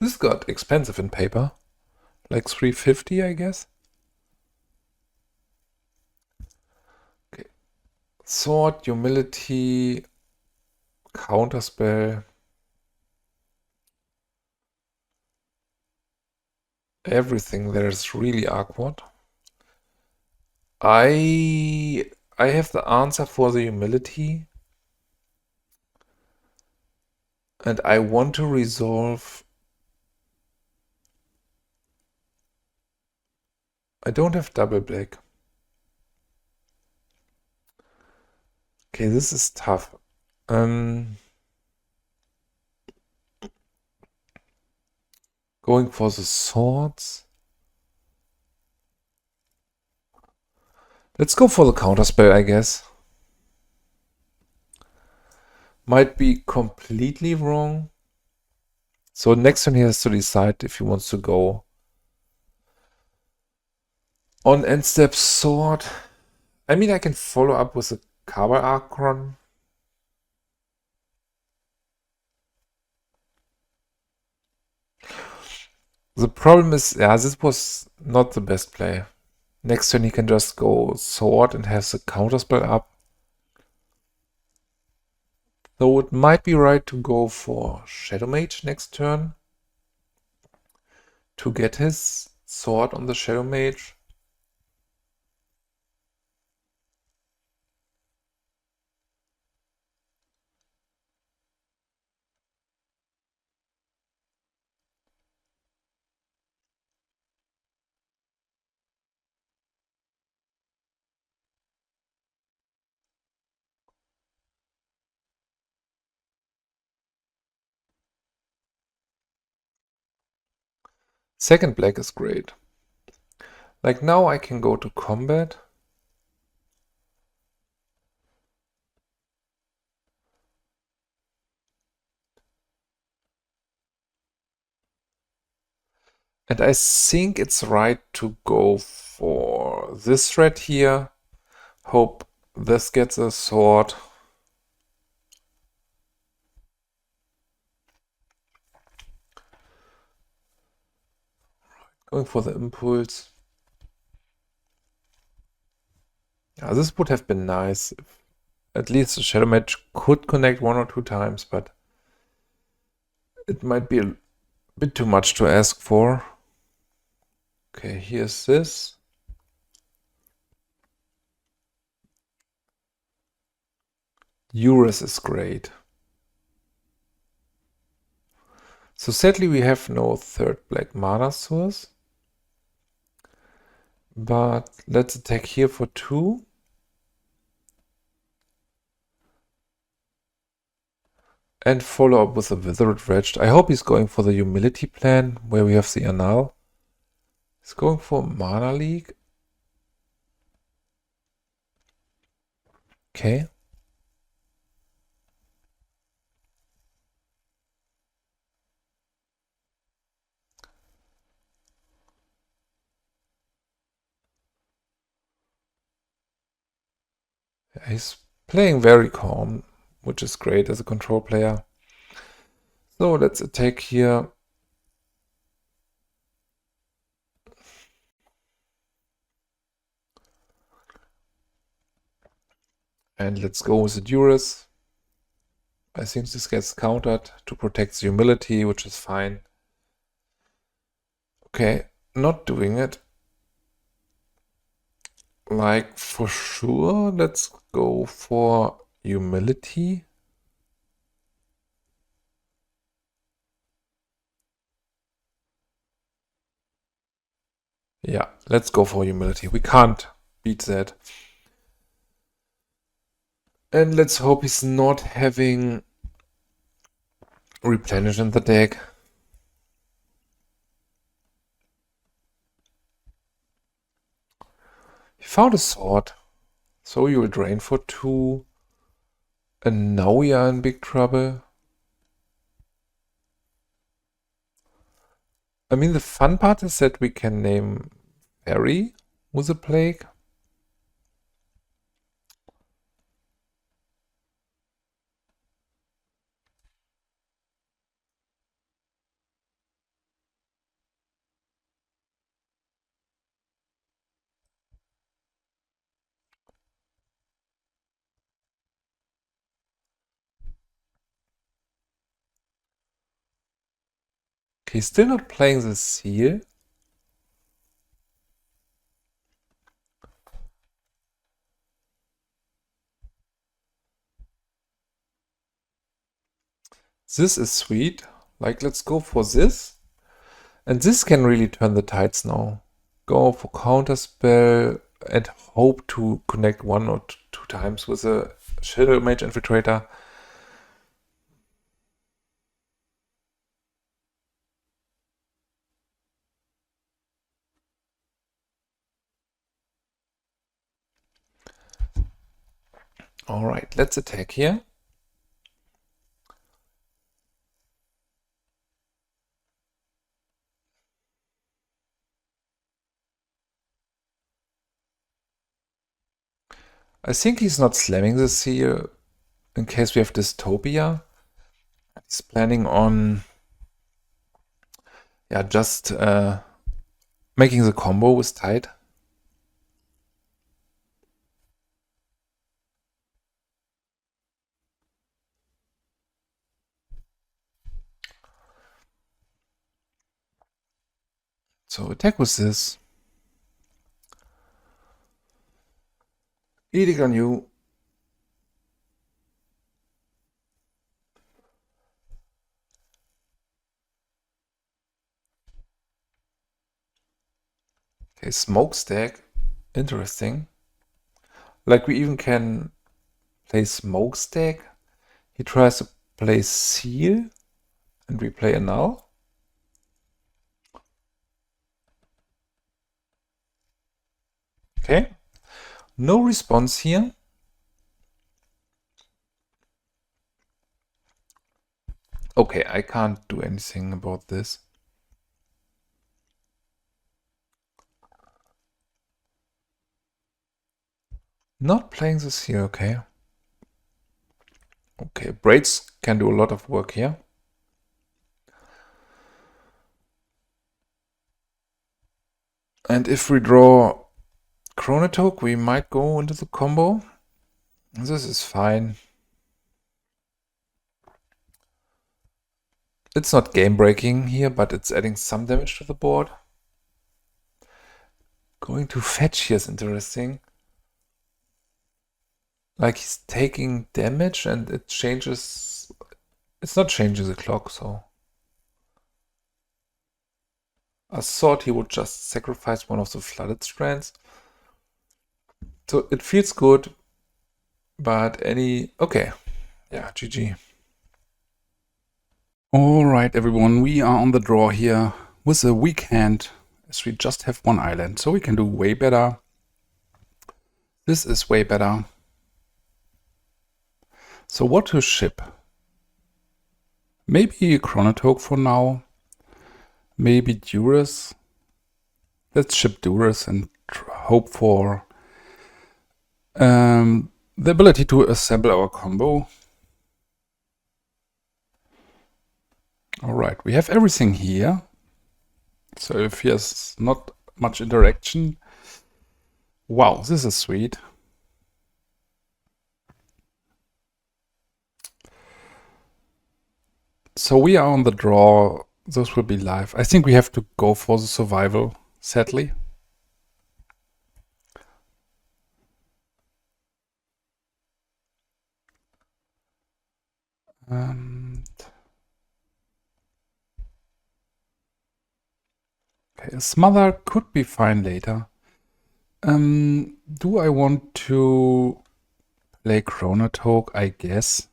This got expensive in paper. Like 350, I guess. Okay. Sword, Humility, Counterspell. Everything there is really awkward. I have the answer for the Humility. And I want to resolve. I don't have double black. Okay, this is tough. Going for the swords. Let's go for the counterspell, I guess. Might be completely wrong. So next turn he has to decide if he wants to go on end step sword. I mean, I can follow up with a Cabal Archon. The problem is, yeah, this was not the best play. Next turn he can just go sword and has the counterspell up. Though it might be right to go for Shadowmage next turn to get his sword on the Shadowmage. Second black is great. Like now I can go to combat. And I think it's right to go for this thread here. Hope this gets a sword. Going for the impulse. Yeah, this would have been nice if at least the Shadowmage could connect 1 or 2 times, but it might be a bit too much to ask for. Okay, here's this. Duress is great. So sadly we have no third black mana source. But let's attack here for 2. And follow up with a Withered Wretch. I hope he's going for the Humility plan, where we have the Annul. He's going for Mana Leak. Okay. He's playing very calm, which is great as a control player. So let's attack here. And let's go with the Duress. I think this gets countered to protect the Humility, which is fine. Okay, not doing it. Like, for sure, let's go for Humility. Yeah, let's go for Humility. We can't beat that. And let's hope he's not having Replenish in the deck. He found a sword. So you will drain for 2. And now we are in big trouble. I mean, the fun part is that we can name Fairy with a plague. Okay, still not playing the seal. This is sweet. Like, let's go for this. And this can really turn the tides now. Go for counterspell and hope to connect 1 or 2 times with a Shadowmage Infiltrator. Alright, let's attack here. I think he's not slamming this here in case we have Dystopia. He's planning on just making the combo with Tide. So attack with this. Edict on you. Okay, Smokestack. Interesting. Like we even can play Smokestack. He tries to play Seal. And we play Annul. Okay. No response here. Okay, I can't do anything about this. Not playing this here, okay. Okay, Braids can do a lot of work here. And if we draw Chronatog, we might go into the combo. This is fine. It's not game breaking here, but it's adding some damage to the board. Going to fetch here is interesting. Like he's taking damage and it changes. It's not changing the clock, so. I thought he would just sacrifice one of the flooded strands. So it feels good, but okay. Yeah, GG. Alright everyone, we are on the draw here with a weak hand, as we just have 1 island, so we can do way better. This is way better. So what to ship? Maybe Chronatog for now. Maybe Duress. Let's ship Duress and hope for the ability to assemble our combo. Alright, we have everything here. So if he has not much interaction. Wow, this is sweet. So we are on the draw. Those will be live. I think we have to go for the survival, sadly. Okay, a Smother could be fine later. Do I want to play Chronatog? I guess.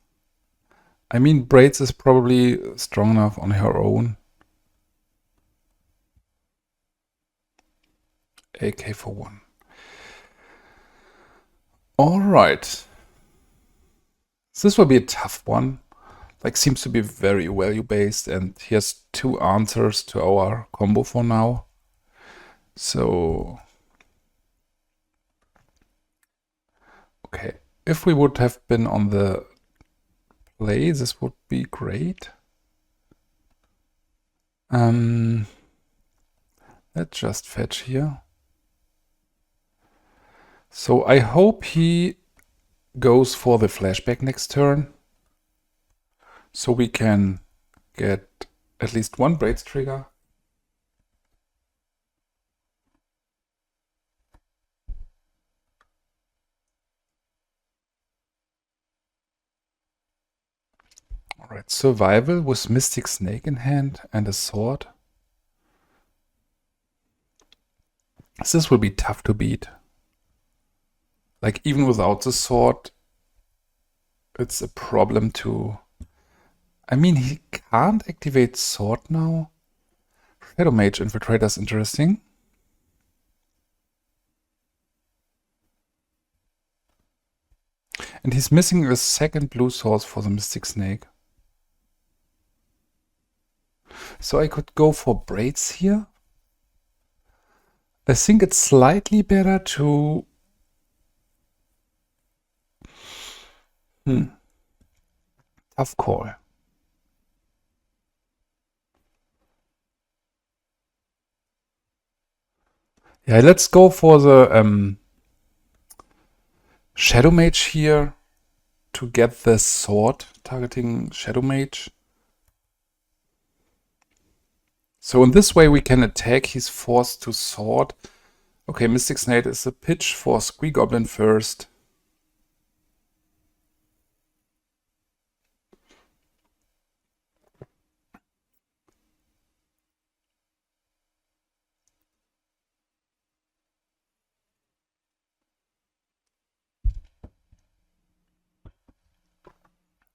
I mean, Braids is probably strong enough on her own. AK for 1. Alright. This will be a tough one. Like, seems to be very value-based, and he has 2 answers to our combo for now. So... okay, if we would have been on the play, this would be great. Let's just fetch here. So I hope he goes for the flashback next turn. So we can get at least one Braids trigger. Alright, survival with Mystic Snake in hand and a sword. This will be tough to beat. Like, even without the sword, it's a problem to... I mean, he can't activate sword now. Shadowmage Infiltrator is interesting. And he's missing a second blue source for the Mystic Snake. So I could go for Braids here. I think it's slightly better to... Tough call. Yeah, let's go for the Shadowmage here to get the sword targeting Shadowmage. So in this way we can attack, he's forced to sword. Okay, Mystic Snake is a pitch for Squee Goblin first.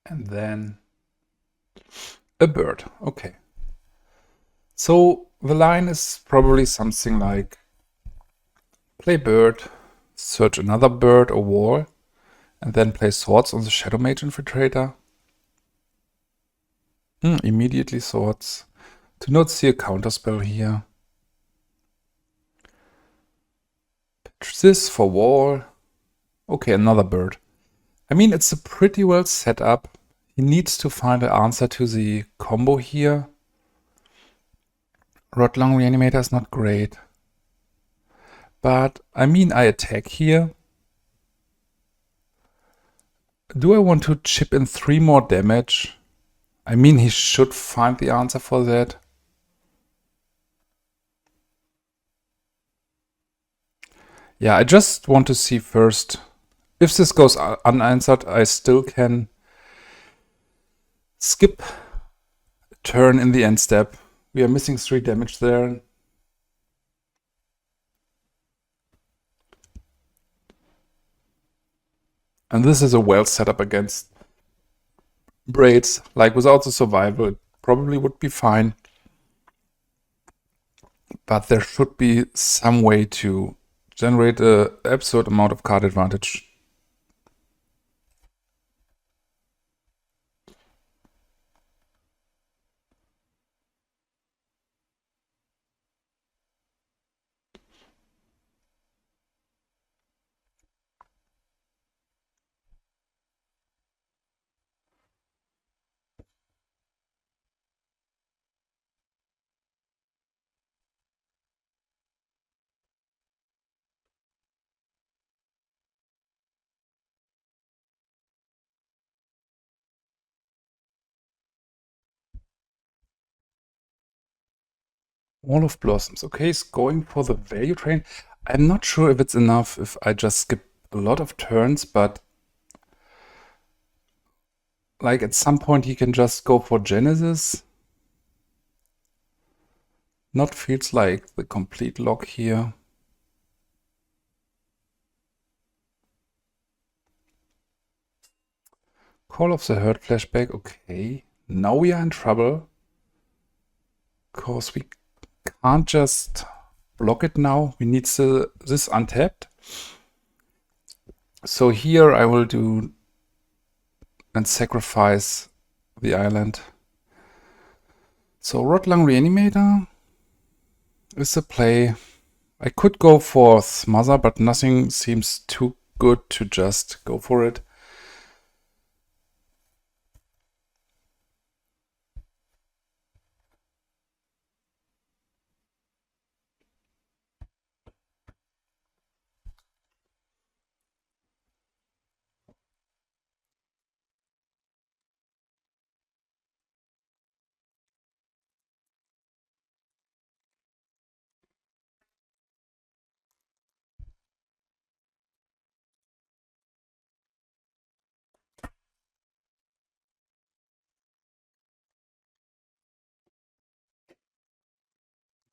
And then a bird. Okay. So the line is probably something like play bird, search another bird or wall, and then play swords on the Shadowmage Infiltrator. Immediately swords. To not see a counterspell here. Pitch this for wall. Okay, another bird. I mean, it's a pretty well set up. He needs to find an answer to the combo here. Rotlung Reanimator is not great. But, I mean, I attack here. Do I want to chip in 3 more damage? I mean, he should find the answer for that. Yeah, I just want to see first. If this goes unanswered, I still can skip a turn in the end step. We are missing 3 damage there. And this is a well setup against Braids. Like, without the survival, it probably would be fine. But there should be some way to generate an absurd amount of card advantage. Wall of Blossoms. Okay, he's going for the value train. I'm not sure if it's enough if I just skip a lot of turns, but like at some point he can just go for Genesis. Not feels like the complete lock here. Call of the Herd flashback. Okay, now we are in trouble. Because we can't just block it now. We need this untapped. So here I will do and sacrifice the island. So Rotlung Reanimator is a play. I could go for Smother, but nothing seems too good to just go for it.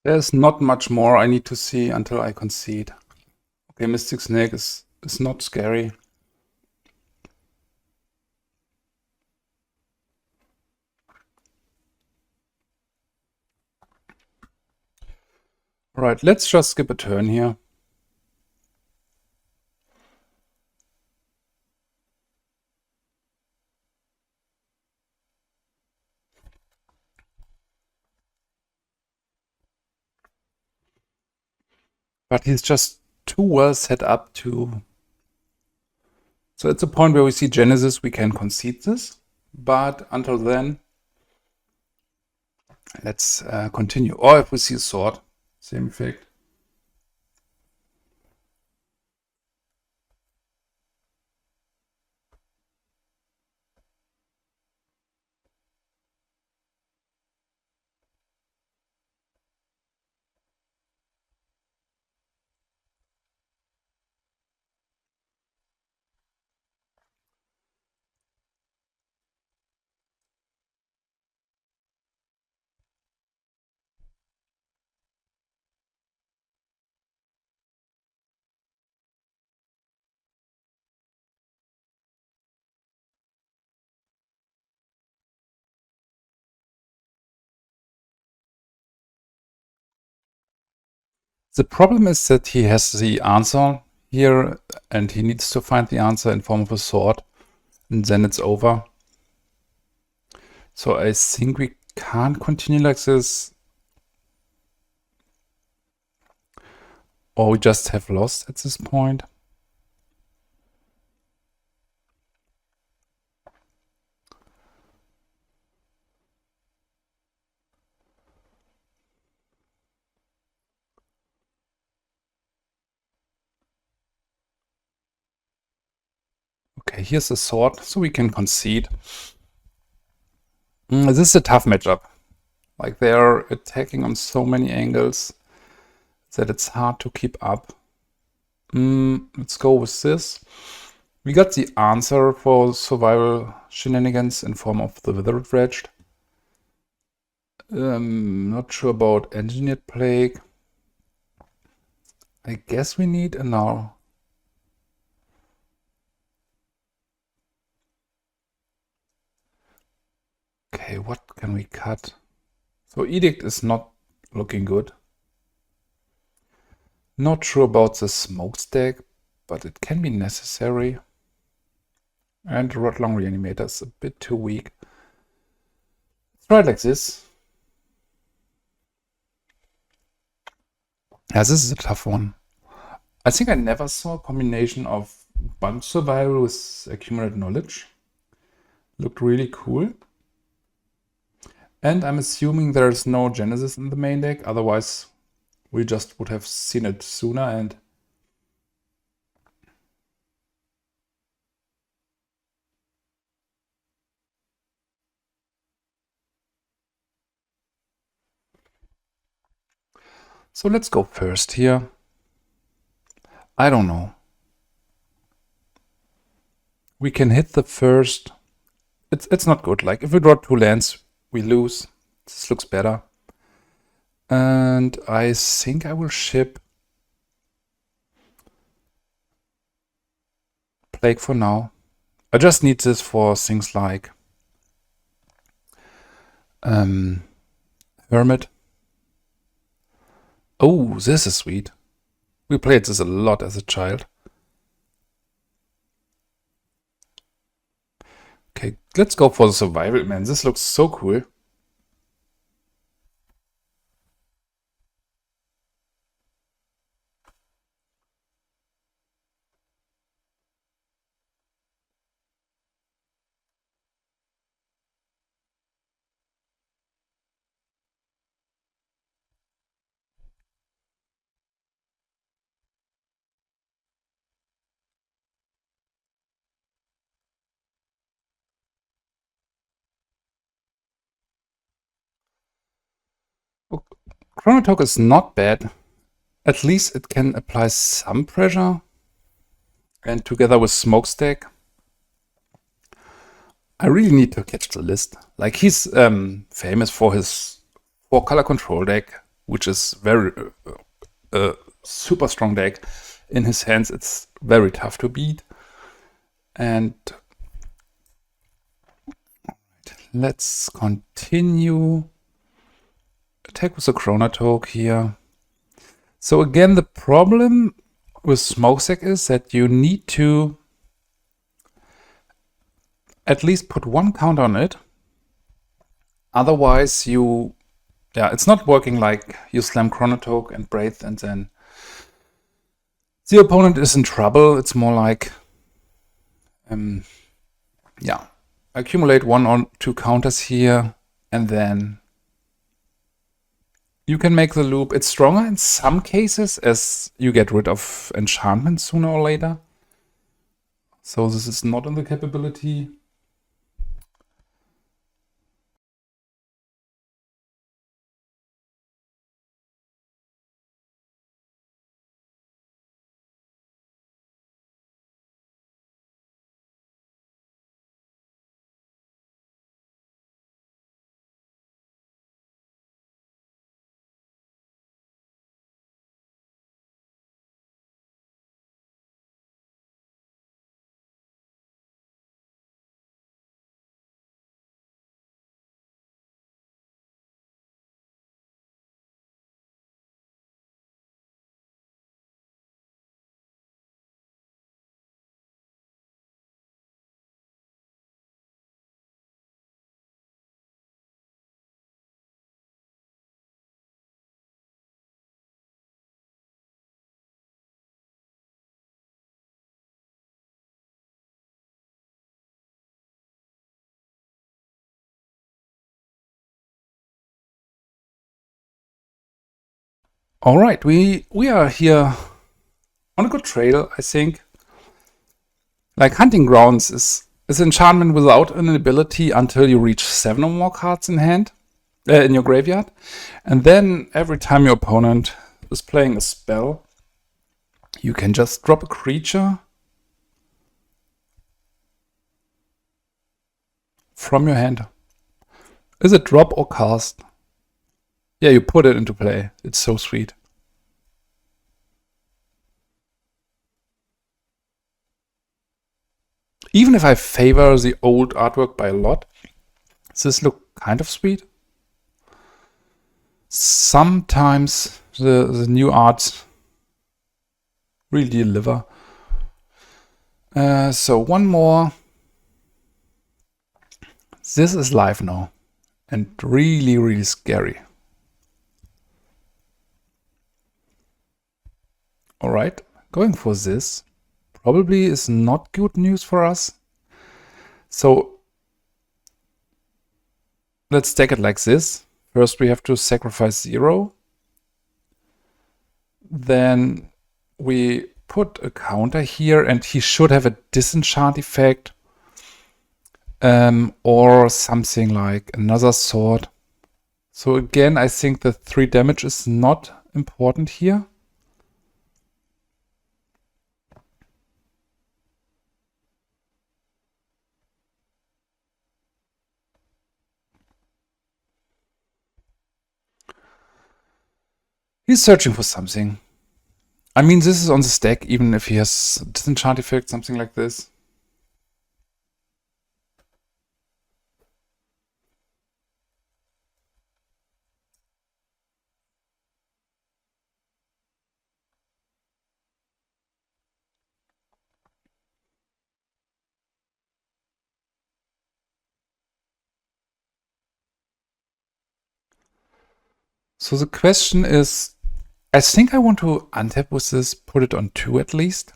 There's not much more I need to see until I concede. Okay, Mystic Snake is not scary. Alright, let's just skip a turn here. But he's just too well set up to... So it's a point where we see Genesis, we can concede this. But until then, let's continue. Or if we see a sword, same effect. The problem is that he has the answer here and he needs to find the answer in form of a sword and then it's over. So I think we can't continue like this. Or we just have lost at this point. Okay, here's a sword, so we can concede. This is a tough matchup. Like, they're attacking on so many angles that it's hard to keep up. Let's go with this. We got the answer for survival shenanigans in form of the Withered Wretch. Not sure about Engineered Plague. I guess we need Annul. Okay, what can we cut? So Edict is not looking good. Not sure about the Smokestack, but it can be necessary. And Rotlung Reanimator is a bit too weak. Let's try it like this. Yeah, this is a tough one. I think I never saw a combination of bunch survival with accumulated knowledge. Looked really cool. And I'm assuming there's no Genesis in the main deck, otherwise we just would have seen it sooner. And so let's go first here. I don't know. We can hit the first. It's not good. Like, if we draw 2 lands, we lose. This looks better. And I think I will ship Plague for now. I just need this for things like Hermit. Oh, this is sweet. We played this a lot as a child. Okay, let's go for the survival, man. This looks so cool. Chronatog is not bad. At least it can apply some pressure. And together with Smokestack, I really need to catch the list. Like, he's famous for his 4-color control deck. which is very super strong deck. In his hands, it's very tough to beat. And let's continue. Attack with the Chronatog here. So again, the problem with Smokestack is that you need to at least put one counter on it. Otherwise, it's not working like you slam Chronatog and Braids and then the opponent is in trouble. It's more like, accumulate 1 or 2 counters here, and then you can make the loop. It's stronger in some cases as you get rid of enchantments sooner or later. So this is not in the capability. All right, we are here on a good trail, I think. Like Hunting Grounds is enchantment without an ability until you reach 7 or more cards in hand, in your graveyard. And then every time your opponent is playing a spell, you can just drop a creature from your hand. Is it drop or cast? Yeah, you put it into play. It's so sweet. Even if I favor the old artwork by a lot, this looks kind of sweet. Sometimes the new arts really deliver. So one more. This is live now and really, really scary. All right, going for this probably is not good news for us. So let's take it like this. First we have to sacrifice 0. Then we put a counter here and he should have a disenchant effect. Or something like another sword. So again, I think the 3 damage is not important here. He's searching for something. I mean, this is on the stack, even if he has disenchant effect, something like this. So the question is, I think I want to untap with this, put it on 2 at least.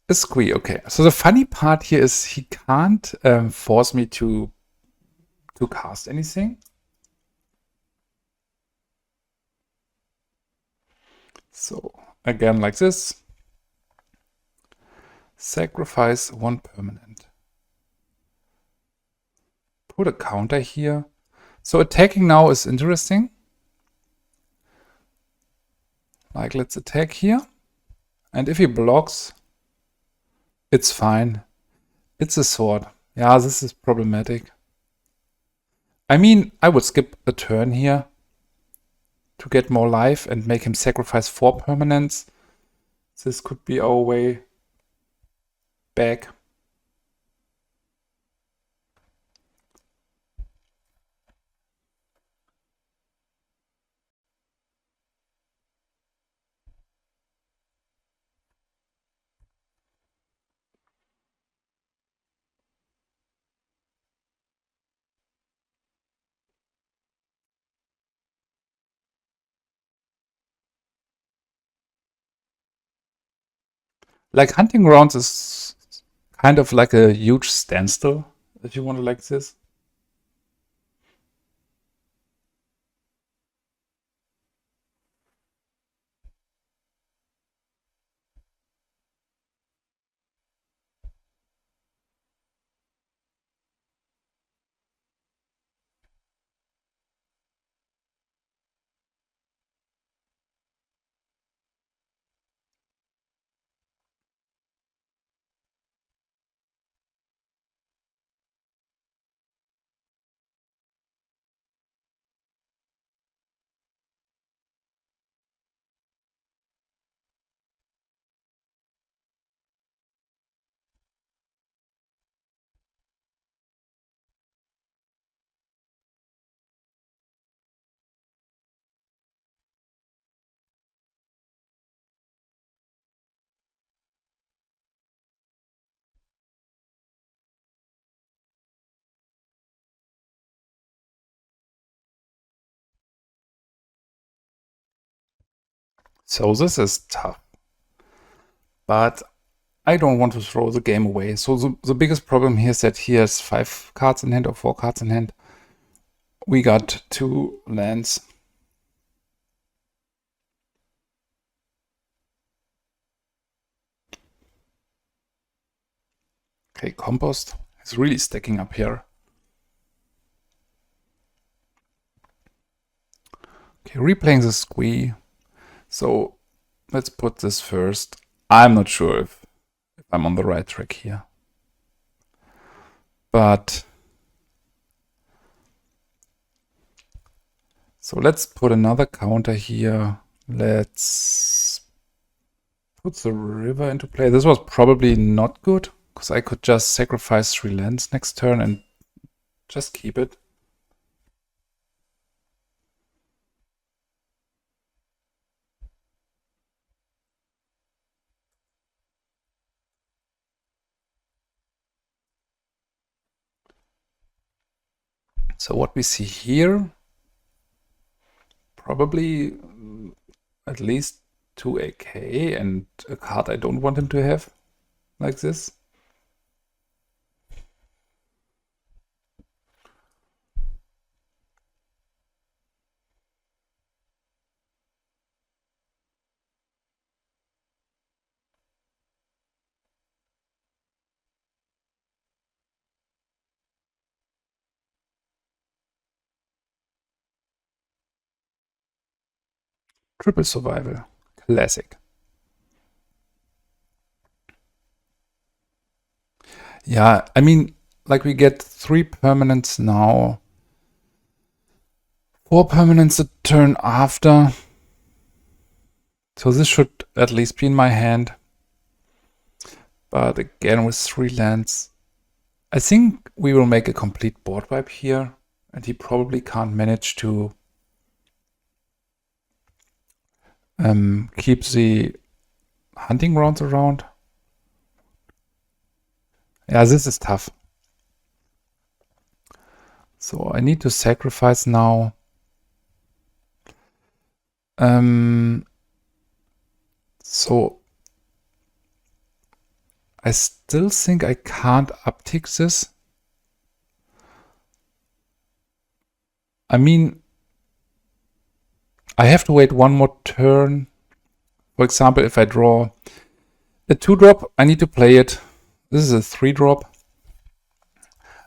A squee, okay. So the funny part here is he can't force me to cast anything. So again, like this. Sacrifice 1 permanent. Put a counter here. So attacking now is interesting. Like, let's attack here. And if he blocks, it's fine. It's a sword. Yeah, this is problematic. I mean, I would skip a turn here to get more life and make him sacrifice 4 permanents. This could be our way back. Like, hunting grounds is kind of like a huge standstill, if you want to like this. So this is tough. But I don't want to throw the game away. So the biggest problem here is that he has 5 cards in hand or 4 cards in hand. We got 2 lands. Okay, Compost is really stacking up here. Okay, replaying the Squee. So let's put this first. I'm not sure if I'm on the right track here. But so let's put another counter here. Let's put the river into play. This was probably not good, because I could just sacrifice 3 lands next turn and just keep it. So what we see here, probably at least 2 AK and a card I don't want him to have, like this. Triple survival, classic. Yeah, I mean, like we get 3 permanents now, 4 permanents a turn after. So this should at least be in my hand. But again, with 3 lands, I think we will make a complete board wipe here. And he probably can't manage to keep the hunting grounds around. Yeah, this is tough. So I need to sacrifice now. So I still think I can't uptick this. I mean, I have to wait 1 more turn. For example, if I draw a 2-drop, I need to play it. This is a 3-drop.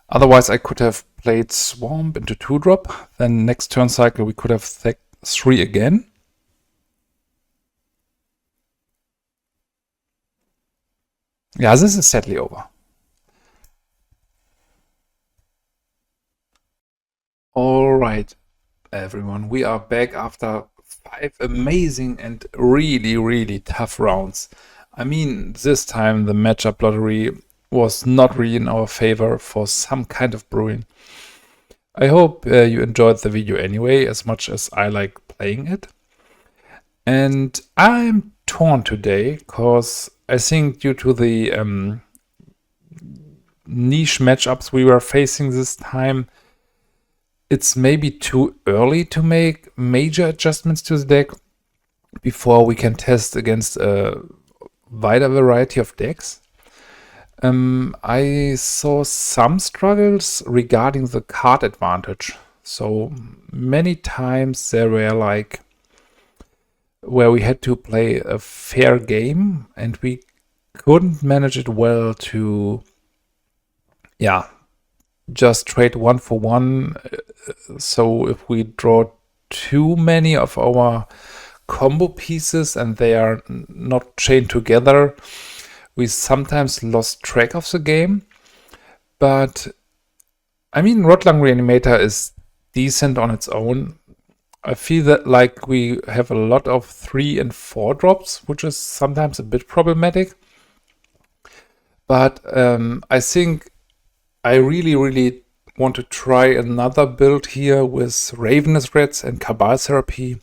Otherwise, I could have played Swamp into 2-drop. Then next turn cycle, we could have 3 again. Yeah, this is sadly over. Alright, everyone, we are back after 5 amazing and really tough rounds. I mean, this time the matchup lottery was not really in our favor for some kind of brewing. I hope you enjoyed the video anyway, as much as I like playing it. And I'm torn today, because I think due to the niche matchups we were facing this time, it's maybe too early to make major adjustments to the deck before we can test against a wider variety of decks. I saw some struggles regarding the card advantage. So many times there were like where we had to play a fair game and we couldn't manage it well to, just trade 1-for-1. So if we draw too many of our combo pieces and they are not chained together, we sometimes lost track of the game. But I mean, Rotlung Reanimator is decent on its own. I feel that like we have a lot of 3 and 4 drops, which is sometimes a bit problematic. But I think I really want to try another build here with Ravenous Rats and Cabal Therapy.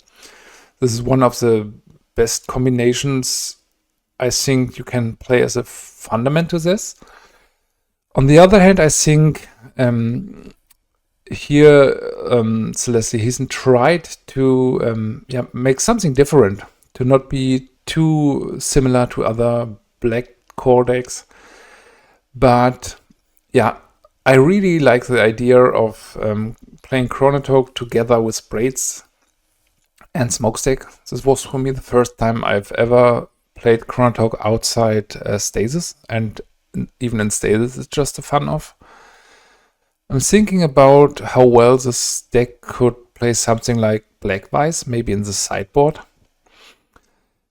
This is one of the best combinations I think you can play as a fundament to this. On the other hand, I think here CelestialHeathen tried to make something different, to not be too similar to other black core decks. But yeah, I really like the idea of playing Chronatog together with Braids and Smokestack. This was for me the first time I've ever played Chronatog outside Stasis, and even in Stasis it's just a fun of. I'm thinking about how well this deck could play something like Black-Wise, maybe in the sideboard.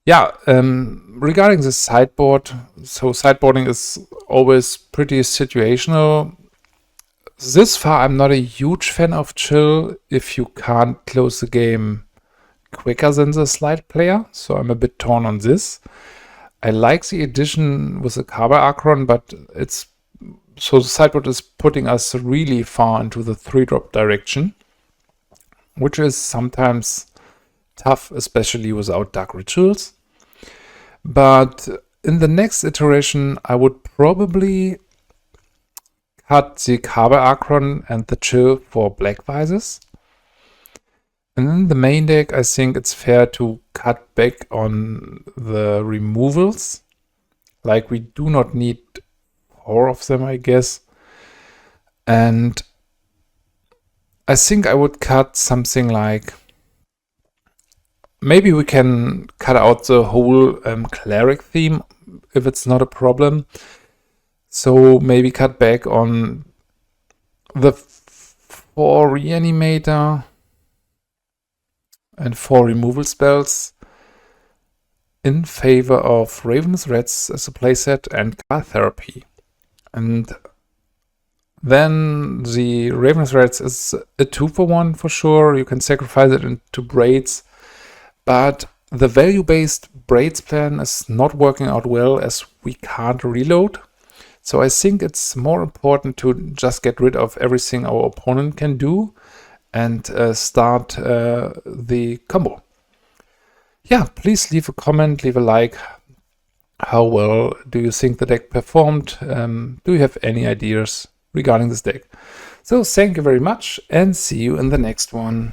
Regarding the sideboard, so sideboarding is always pretty situational. This far, I'm not a huge fan of chill if you can't close the game quicker than the slide player, so I'm a bit torn on this. I like the addition with the Cabal Archon, but so the sideboard is putting us really far into the 3-drop direction, which is sometimes tough, especially without Dark Rituals. But in the next iteration, I would probably cut the Cabal Archon and the chill for Black-Wises. And in the main deck, I think it's fair to cut back on the removals. Like, we do not need 4 of them, I guess. And I think I would cut something like, maybe we can cut out the whole cleric theme if it's not a problem. So maybe cut back on the 4 Reanimator and 4 removal spells in favor of Ravenous Rats as a playset and Cabal Therapy. And then the Ravenous Rats is a 2-for-1 for sure. You can sacrifice it into Braids. But the value-based Braids plan is not working out well as we can't reload. So I think it's more important to just get rid of everything our opponent can do and start the combo. Yeah, please leave a comment, leave a like. How well do you think the deck performed? Do you have any ideas regarding this deck? So thank you very much and see you in the next one.